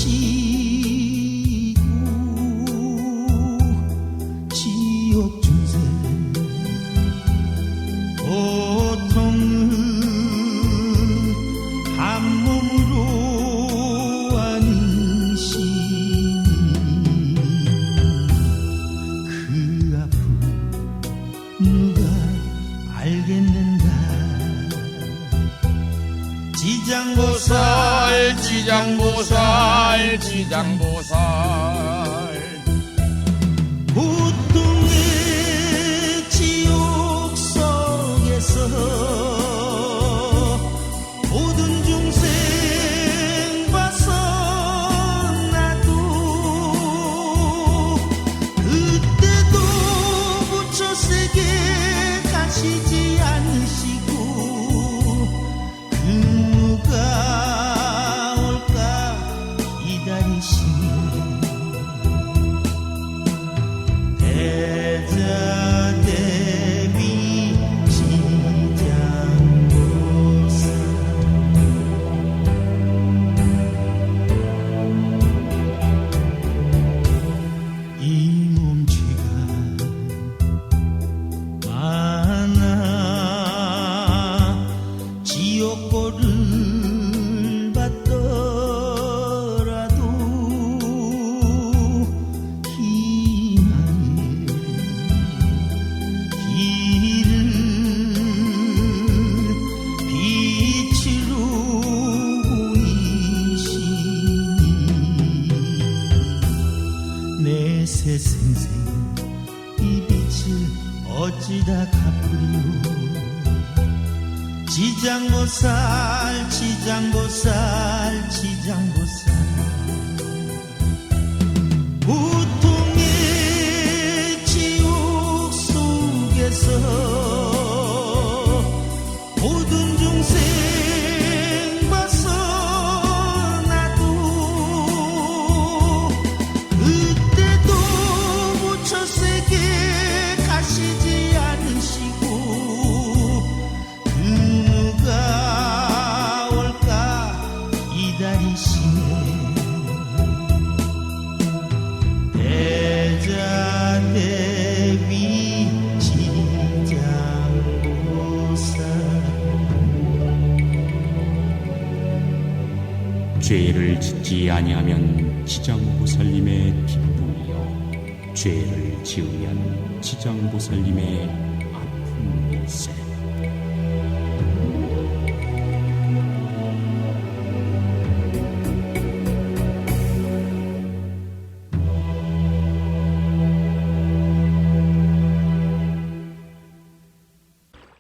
지옥 중생 고통을 한 몸으로 안으시니 그 아픔 누가 알겠는가. 지장보살 지장보살 지장보살 고통의 지옥 속에서 모든 중생 벗어나도 그때도 부처 세계 가시지 않으시고 누가 올까 기다리시니 대자대비 지장보살 이 몸체가 많아 지옥고를 받더라도 희망의 길을 빛으로 보이시니 내 새생생 이 빛을 어찌다 갚으리요. 지장보살 지장보살 지장보살 고통의 지옥 속에서 모든 중생 벗어나도 그때도 부처 세계 가시지 않으시고 누가 올까 기다리시네. 대자대비 지장보살 죄를 짓지 아니하면 지장보살님의 기쁨이요 죄를 지으면 지장보살님의 아픔일세.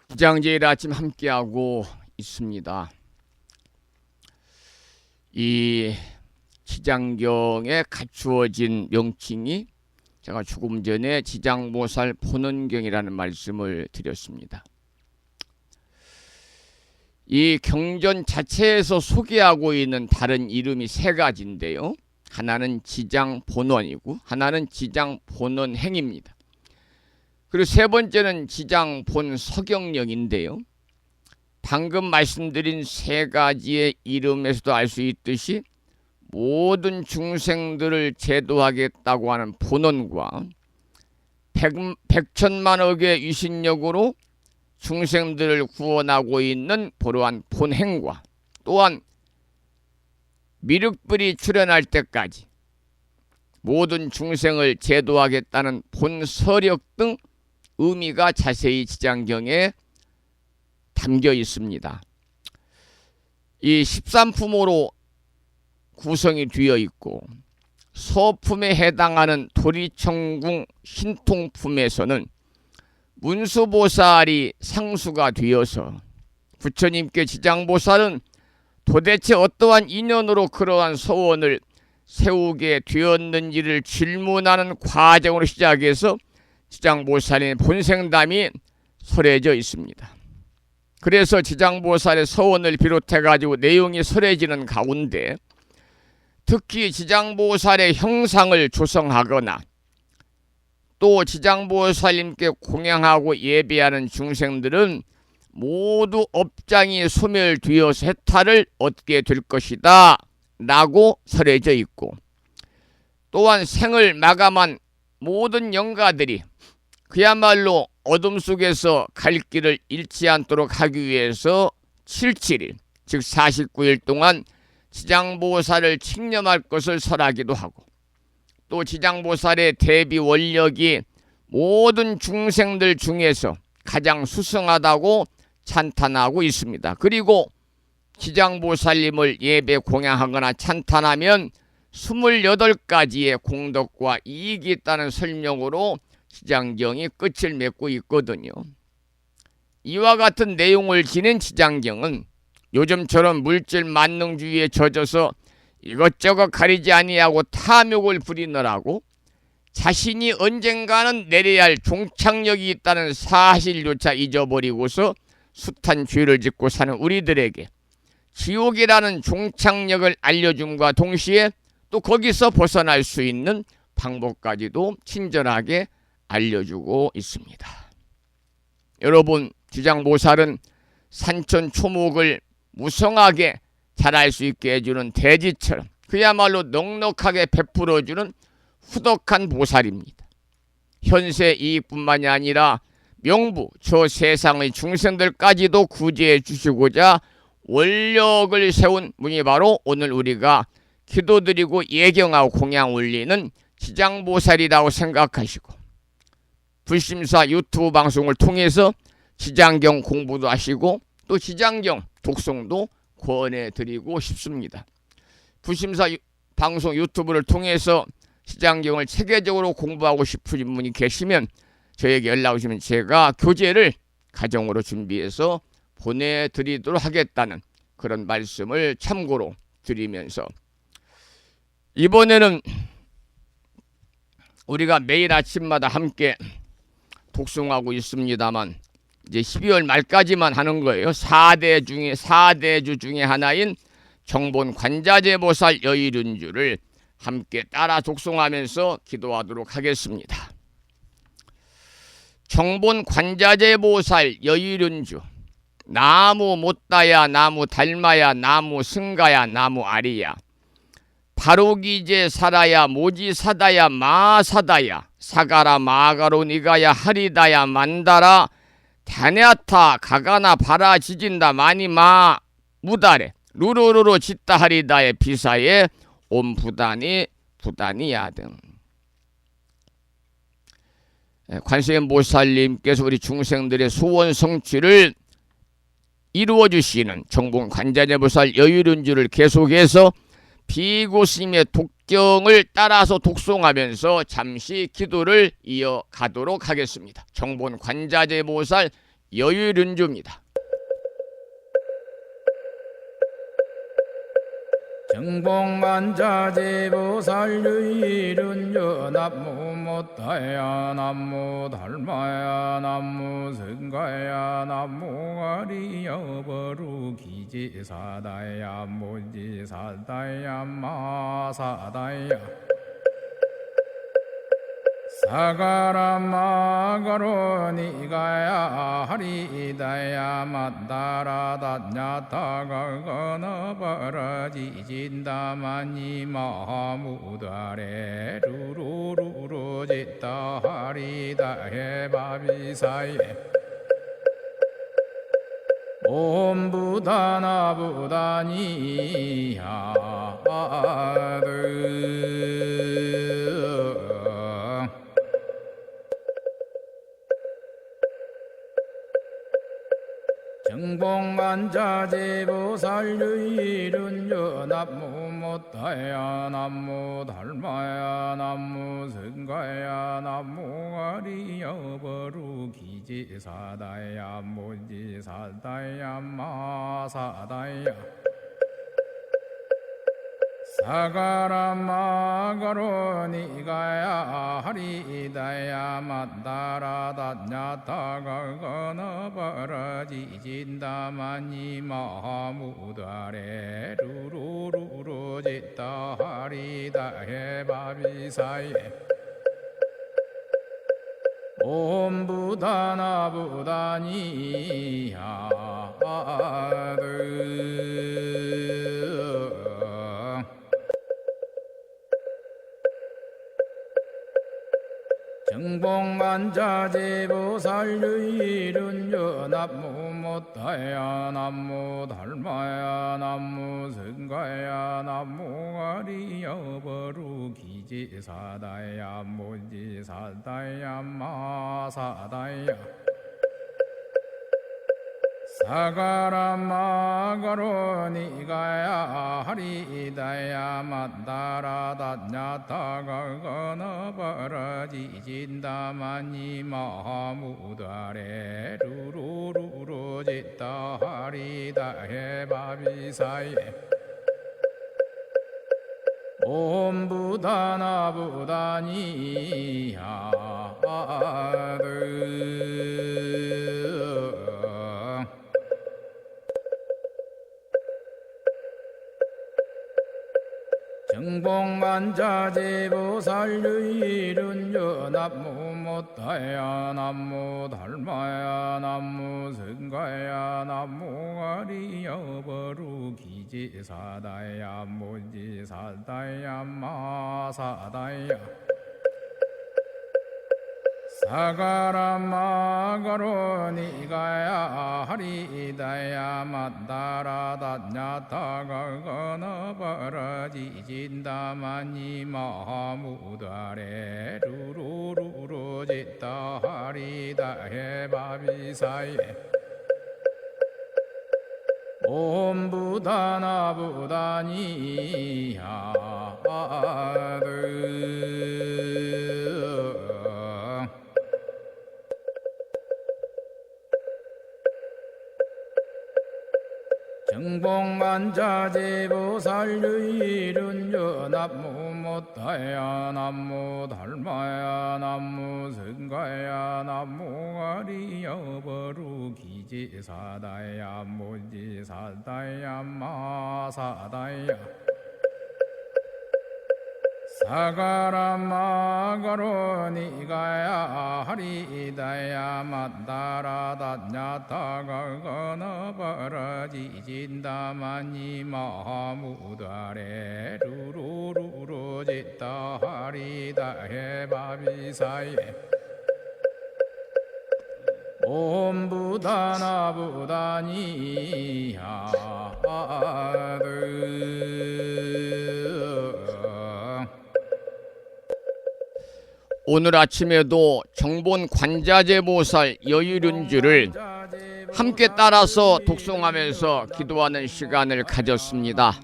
지장제일 아침 함께하고 있습니다. 이 지장경에 갖추어진 명칭이 제가 조금 전에 지장보살 본원경이라는 말씀을 드렸습니다. 이 경전 자체에서 소개하고 있는 다른 이름이 세 가지인데요. 하나는 지장본원이고 하나는 지장본원행입니다. 그리고 세 번째는 지장본서경령인데요. 방금 말씀드린 세 가지의 이름에서도 알 수 있듯이 모든 중생들을 제도하겠다고 하는 본원과 백천만억의 유신력으로 중생들을 구원하고 있는 그러한 본행과 또한 미륵불이 출현할 때까지 모든 중생을 제도하겠다는 본서력 등 의미가 자세히 지장경에 담겨 있습니다. 이 13품으로 구성이 되어 있고 서품에 해당하는 도리천궁 신통품에서는 문수보살이 상수가 되어서 부처님께 지장보살은 도대체 어떠한 인연으로 그러한 서원을 세우게 되었는지를 질문하는 과정으로 시작해서 지장보살의 본생담이 설해져 있습니다. 그래서 지장보살의 서원을 비롯해가지고 내용이 설해지는 가운데 특히 지장보살의 형상을 조성하거나 또 지장보살님께 공양하고 예배하는 중생들은 모두 업장이 소멸되어서 해탈을 얻게 될 것이다 라고 설해져 있고, 또한 생을 마감한 모든 영가들이 그야말로 어둠 속에서 갈 길을 잃지 않도록 하기 위해서 77일 즉 49일 동안 지장보살을 칙념할 것을 설하기도 하고, 또 지장보살의 대비 원력이 모든 중생들 중에서 가장 수승하다고 찬탄하고 있습니다. 그리고 지장보살님을 예배 공양하거나 찬탄하면 28가지의 공덕과 이익이 있다는 설명으로 지장경이 끝을 맺고 있거든요. 이와 같은 내용을 지닌 지장경은 요즘처럼 물질 만능주의에 젖어서 이것저것 가리지 아니하고 탐욕을 부리느라고 자신이 언젠가는 내려야 할 종착역이 있다는 사실조차 잊어버리고서 숱한 죄를 짓고 사는 우리들에게 지옥이라는 종착역을 알려줌과 동시에 또 거기서 벗어날 수 있는 방법까지도 친절하게 알려주고 있습니다. 여러분, 지장보살은 산천 초목을 무성하게 자랄 수 있게 해주는 대지처럼 그야말로 넉넉하게 베풀어주는 후덕한 보살입니다. 현세 이익뿐만이 아니라 명부 저 세상의 중생들까지도 구제해 주시고자 원력을 세운 분이 바로 오늘 우리가 기도드리고 예경하고 공양 올리는 지장보살이라고 생각하시고, 불심사 유튜브 방송을 통해서 지장경 공부도 하시고 또 지장경 독송도 권해드리고 싶습니다. 불심사 방송 유튜브를 통해서 지장경을 체계적으로 공부하고 싶으신 분이 계시면 저에게 연락 오시면 제가 교재를 가정으로 준비해서 보내드리도록 하겠다는 그런 말씀을 참고로 드리면서, 이번에는 우리가 매일 아침마다 함께 독송하고 있습니다만 이제 12월 말까지만 하는 거예요. 4대주 중에 하나인 정본 관자재보살 여의륜주를 함께 따라 독송하면서 기도하도록 하겠습니다. 정본 관자재보살 여의륜주, 나무 못다야 나무 달마야 나무 승가야 나무 아리야, 바로기제 살아야 모지사다야 마사다야 사가라 마가로 니가야 하리다야 만다라 다냐타 가가나 바라 지진다 마니마 무다레 루루루루 짓다 하리다의 비사에 옴 부다니 부다니야 등. 관세음보살님께서 우리 중생들의 소원 성취를 이루어 주시는 정본 관자재보살 여의륜주를 계속해서 비고스님의 독경을 따라서 독송하면서 잠시 기도를 이어가도록 하겠습니다. 정본 관자재보살 여의륜주입니다. 정봉관자재보살 여의륜주 남무 못다야 남무 달마야 남무 승가야 남무 아리야 버루기제사다야 모지사다야 마사다야 사가라 마가로 니가야 하리다야 만다라 다냐타 가가나 바라지진다 마니 마무다레 루루루루 짓다 하리다 해바비사예 옴 부다나 부다니야 정봉만자제보살유일은요 남무 못하야 남무 달마야 남무 성가야 남무 아리여 버루기지사다야 무지사다야 마사다야 사가라마가로니가야 하리다야 만다라다냐타가거너버러지진다마니 마하무다레 루루루루지따 하리다해 바비사예 옴부다나부다니야드 정봉만자제보살유일은요 남무 못하야 남무 달마야 남무 성가야 남무 아리여 버루기지사다야 무지사다야 마사다야 사가라마가로니가야 하리다야 만다라다냐타가거너버러지진다마니 마하무다레 루루루루지따 하리다해 바비사예 옴부다나부다니야드 정봉만자제보살유일은요 남무 못하야 남무 달마야 남무 성가야 남무 아리여 버루기지사다야 무지사다야 마사다야 사가라마가로니가야 하리다야 만다라다냐타가거너버러지진다마니 마하무다레 루루루루지따 하리다해 바비사예 옴부다나부다니야드 정봉만자제보살유일은요 남무 못하야 남무 달마야 남무 성가야 남무 아리여 버루기지사다야 무지사다야 마사다야 사가라마가로니가야 하리다야 만다라다냐타가거너버러지진다마니 마하무다레 루루루루지따 하리다해 바비사예 옴부다나부다니야드 오늘 아침에도 정본 관자재보살 여유륜주를 함께 따라서 독송하면서 기도하는 시간을 가졌습니다.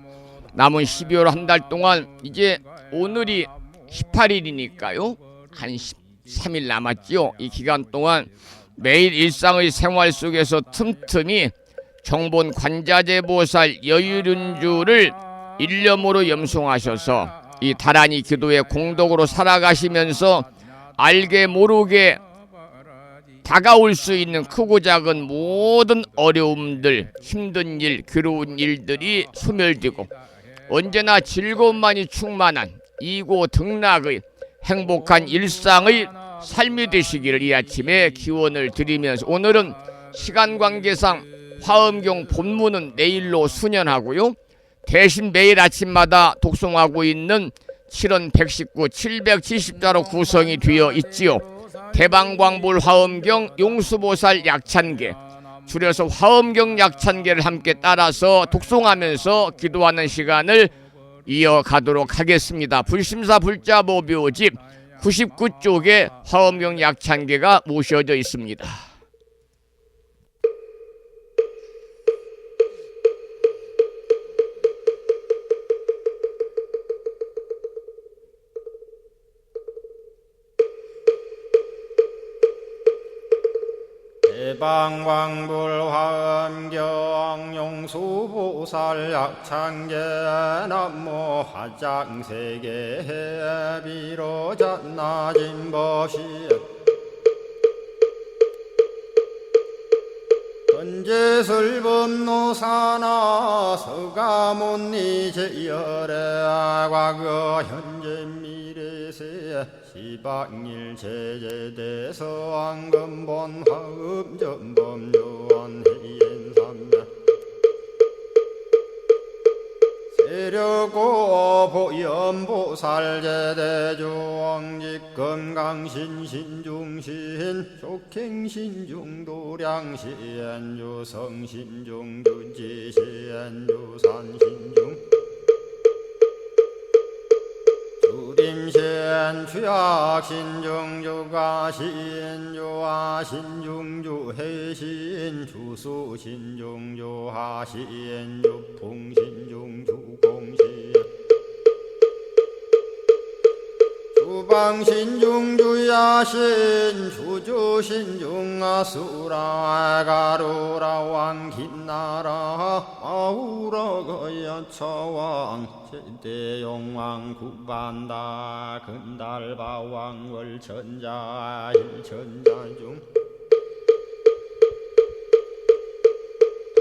남은 12월 한 달 동안 이제 오늘이 18일이니까요. 한 13일 남았지요. 이 기간 동안 매일 일상의 생활 속에서 틈틈이 정본 관자재보살 여유륜주를 일념으로 염송하셔서 이 다란이 기도의 공덕으로 살아가시면서 알게 모르게 다가올 수 있는 크고 작은 모든 어려움들, 힘든 일, 괴로운 일들이 소멸되고 언제나 즐거움만이 충만한 이고 등락의 행복한 일상의 삶이 되시기를 이 아침에 기원을 드리면서 오늘은 시간 관계상 화엄경 본문은 내일로 수년하고요. 대신 매일 아침마다 독송하고 있는 7원 119, 770자로 구성이 되어 있지요. 대방광불 화엄경 용수보살 약찬계, 줄여서 화엄경 약찬계를 함께 따라서 독송하면서 기도하는 시간을 이어가도록 하겠습니다. 불심사 불자보묘집 99쪽에 화엄경 약찬계가 모셔져 있습니다. 대방광불화엄경 용수보살 약창계 남모 화장세계 비로잔나진법시 현재설법노사나 서가문니 제열의 과거 현재 미래세 시방일 제제대서 왕금본 화음전범요한 해연삼매 세력고 보연보살제대주왕직 건강신신중신 족행신중도량시엔유성신중주지시엔유산신중 주림신 주약신중주가신 주아신중주해신 주수신중주하신 주풍신중주공신 주방신중주야신 주주신중아수라 가루라 왕긴나라 아우라가야차왕 제대용왕 구반다 근달바왕 월천자 일천자중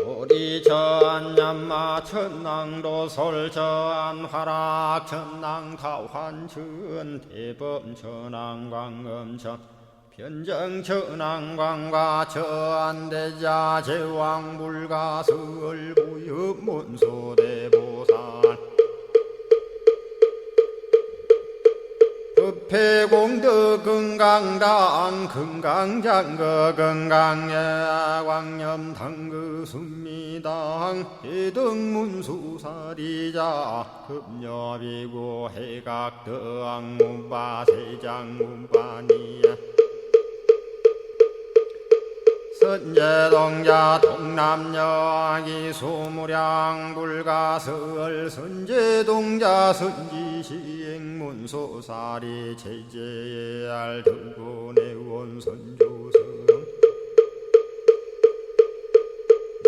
도리천냠마 천낭도 솔천 화락 천낭 타환천 대범 천왕 광음천 변정 천왕 광과 천대자 제왕 불가설 부엽 문소대보살 법회공덕 건강당 건강장거 건강예 광염당그 순미당 해등문수사리자 급녀비고 해각덕 문바 세장 문바니야 선제동자 동남여기 소무량 불가설 선제동자 선지시행문소사리 제제알 들고내원 선조성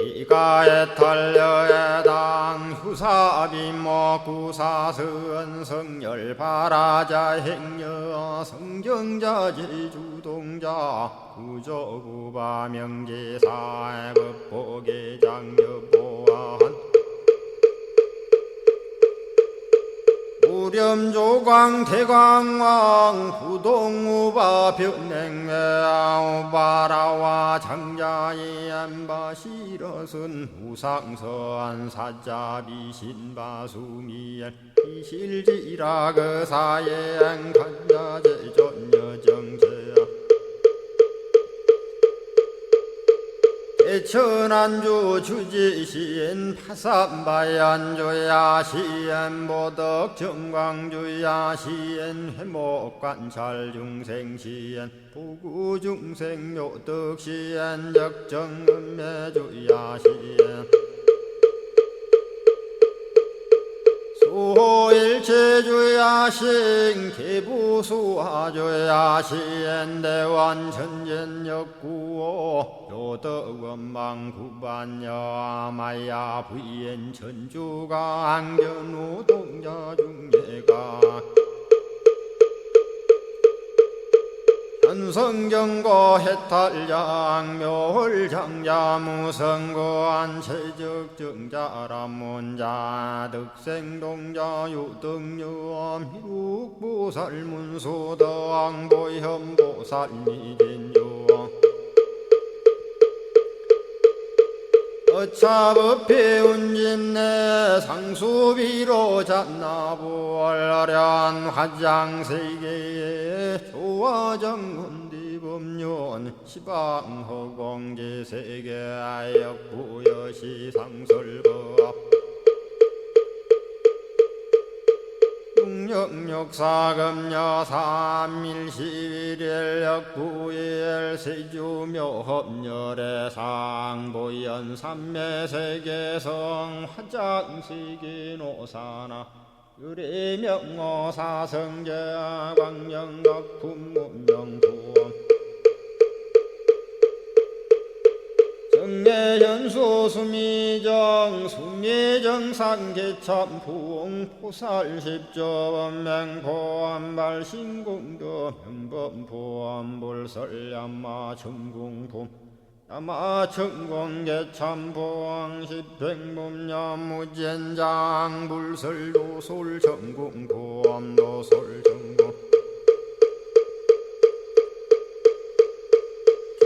이가에 탈려에당 후사비모 구사선 성열바라자 행여 성정자 제주동자 구조구바 명제사 법보계장여보안 우렴조광 대광왕 부동우바 변냉매우바라와 장자이 안바시러슨 우상서안 사자비 신바수미엘 이실지라 그 사예행 간자제 전여정제야 대천안주 주지시엔 파산바얀주야 시엔 보덕 정광주야 시엔 회목관찰 중생시엔 부구중생 요덕시엔 적정음매주야 시엔 수호일체주야신 개부수화주야신 대완천전역구호 요덕원망구반여 마야 부인 천주가 안견우 동자중예가 현성경고 해탈장 묘홀장자무성고안 체적정자람문자 득생동자 유등유엄 희룩보살문소덕보현보살미진유엄 어차법회운집내 상수비로 잔나부얼련 화장세계에 조화정문디법륜 시방허공제세계아역부여시 상설법 육력사금여 삼일시일역부일 세주묘법열의 상보연 삼매세계성 화장시기노사나 유리명어사성제 광명덕품문명부엄 불계현수 수미정 수미정상계참 부엉포살십조원맹 보안발신공도 명범보안불설야마 천궁품 야마천공계참 보왕십백문야무젠장 불설도솔천궁보암도솔천궁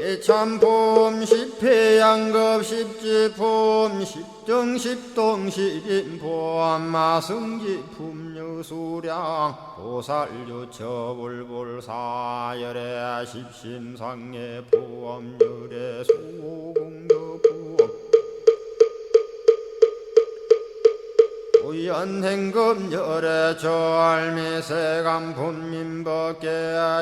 개참품 십회양급 십지품 십정십동 십인보암마승지품 유수량 보살유처불불사열애 십심상해 보암유래 수공덕부엄 우연행급열애 저알미세간분민법계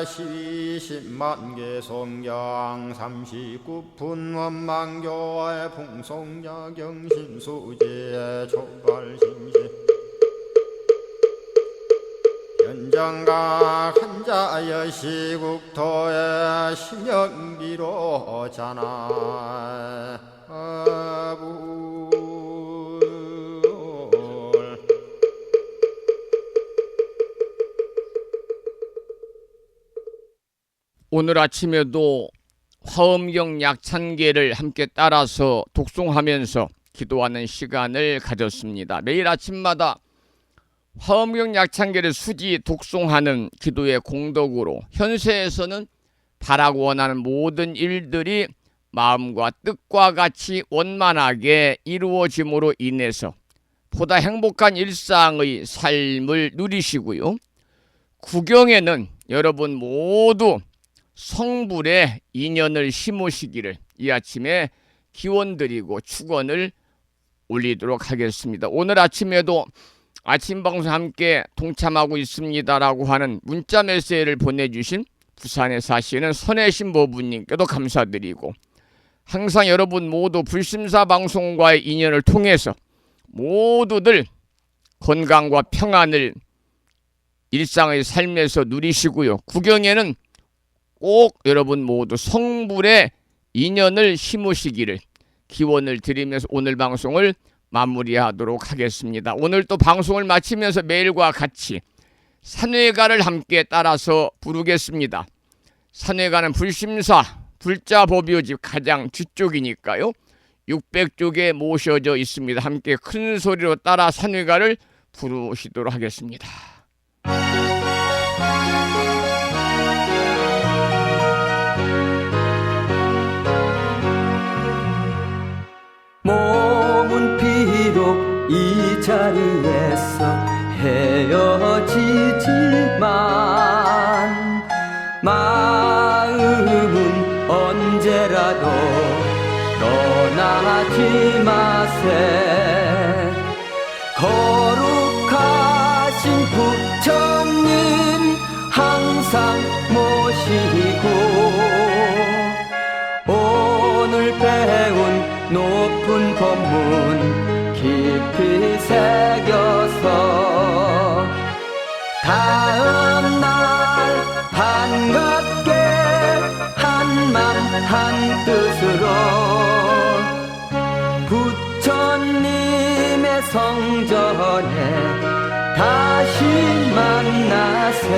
시십만개 송경 39분 원망교의 풍송야경신수지의 초발심시 현정각 한자여 시국토의 심영비로 자나 아부 오늘 아침에도 화엄경 약찬계를 함께 따라서 독송하면서 기도하는 시간을 가졌습니다. 매일 아침마다 화엄경 약찬계를 수지 독송하는 기도의 공덕으로 현세에서는 바라고 원하는 모든 일들이 마음과 뜻과 같이 원만하게 이루어짐으로 인해서 보다 행복한 일상의 삶을 누리시고요. 구경에는 여러분 모두 성불의 인연을 심으시기를 이 아침에 기원드리고 축원을 올리도록 하겠습니다. 오늘 아침에도 아침 방송 함께 동참하고 있습니다라고 하는 문자 메시지를 보내주신 부산에 사시는 선혜신보부님께도 감사드리고, 항상 여러분 모두 불심사 방송과의 인연을 통해서 모두들 건강과 평안을 일상의 삶에서 누리시고요. 구경에는 꼭 여러분 모두 성불의 인연을 심으시기를 기원을 드리면서 오늘 방송을 마무리하도록 하겠습니다. 오늘 또 방송을 마치면서 매일과 같이 산회가를 함께 따라서 부르겠습니다. 산회가는 불심사 불자법요집 가장 뒤쪽이니까요. 600쪽에 모셔져 있습니다. 함께 큰 소리로 따라 산회가를 부르시도록 하겠습니다. 몸은 비록 이 자리에서 헤어지지만 마음은 언제라도 떠나지 마세. 거룩하신 부처님 항상 모시고 오늘 배운 높은 법문 깊이 새겨서 다음날 반갑게 한맘 한뜻으로 부처님의 성전에 다시 만나세.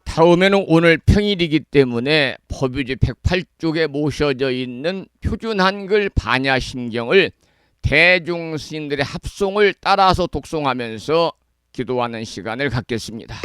다음에는 오늘 평일이기 때문에 법유지 108쪽에 모셔져 있는 표준 한글 반야심경을 대중 스님들의 합송을 따라서 독송하면서 기도하는 시간을 갖겠습니다.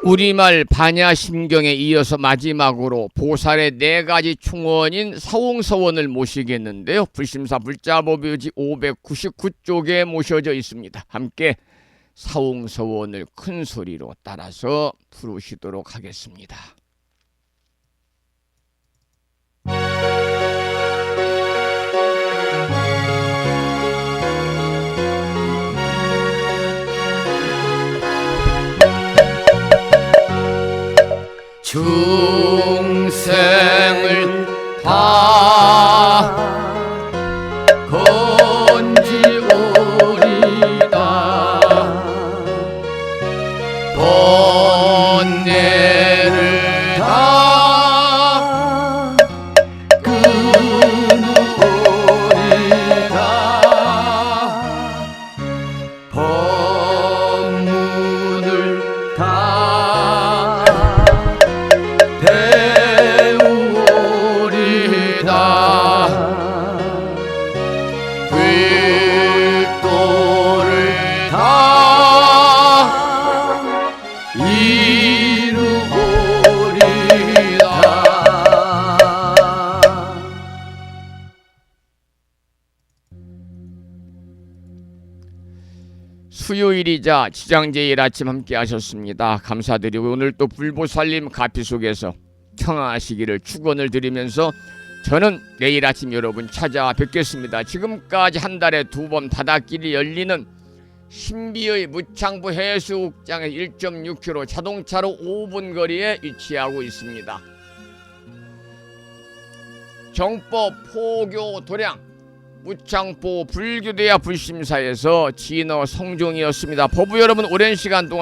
우리말 반야심경에 이어서 마지막으로 보살의 4가지 충원인 사홍서원을 모시겠는데요. 불심사 불자보묘지 599쪽에 모셔져 있습니다. 함께 사홍서원을 큰 소리로 따라서 부르시도록 하겠습니다. 중생을 다 건지오리다 번뇌를 다 끊으오리다 법문을 다 배우오리다 불도를 다 이루오리다. 수요일이자 지장제일 아침 함께 하셨습니다. 감사드리고 오늘 또 불보살님 가피 속에서 평안하시기를 축원을 드리면서 저는 내일 아침 여러분 찾아뵙겠습니다. 지금까지 한 달에 2번 바닷길이 열리는 신비의 무창부 해수욕장에 1.6km 자동차로 5분 거리에 위치하고 있습니다. 정법 포교 도량 무창포 불교대야 불심사에서 진어 성종이었습니다. 법부 여러분 오랜 시간 동안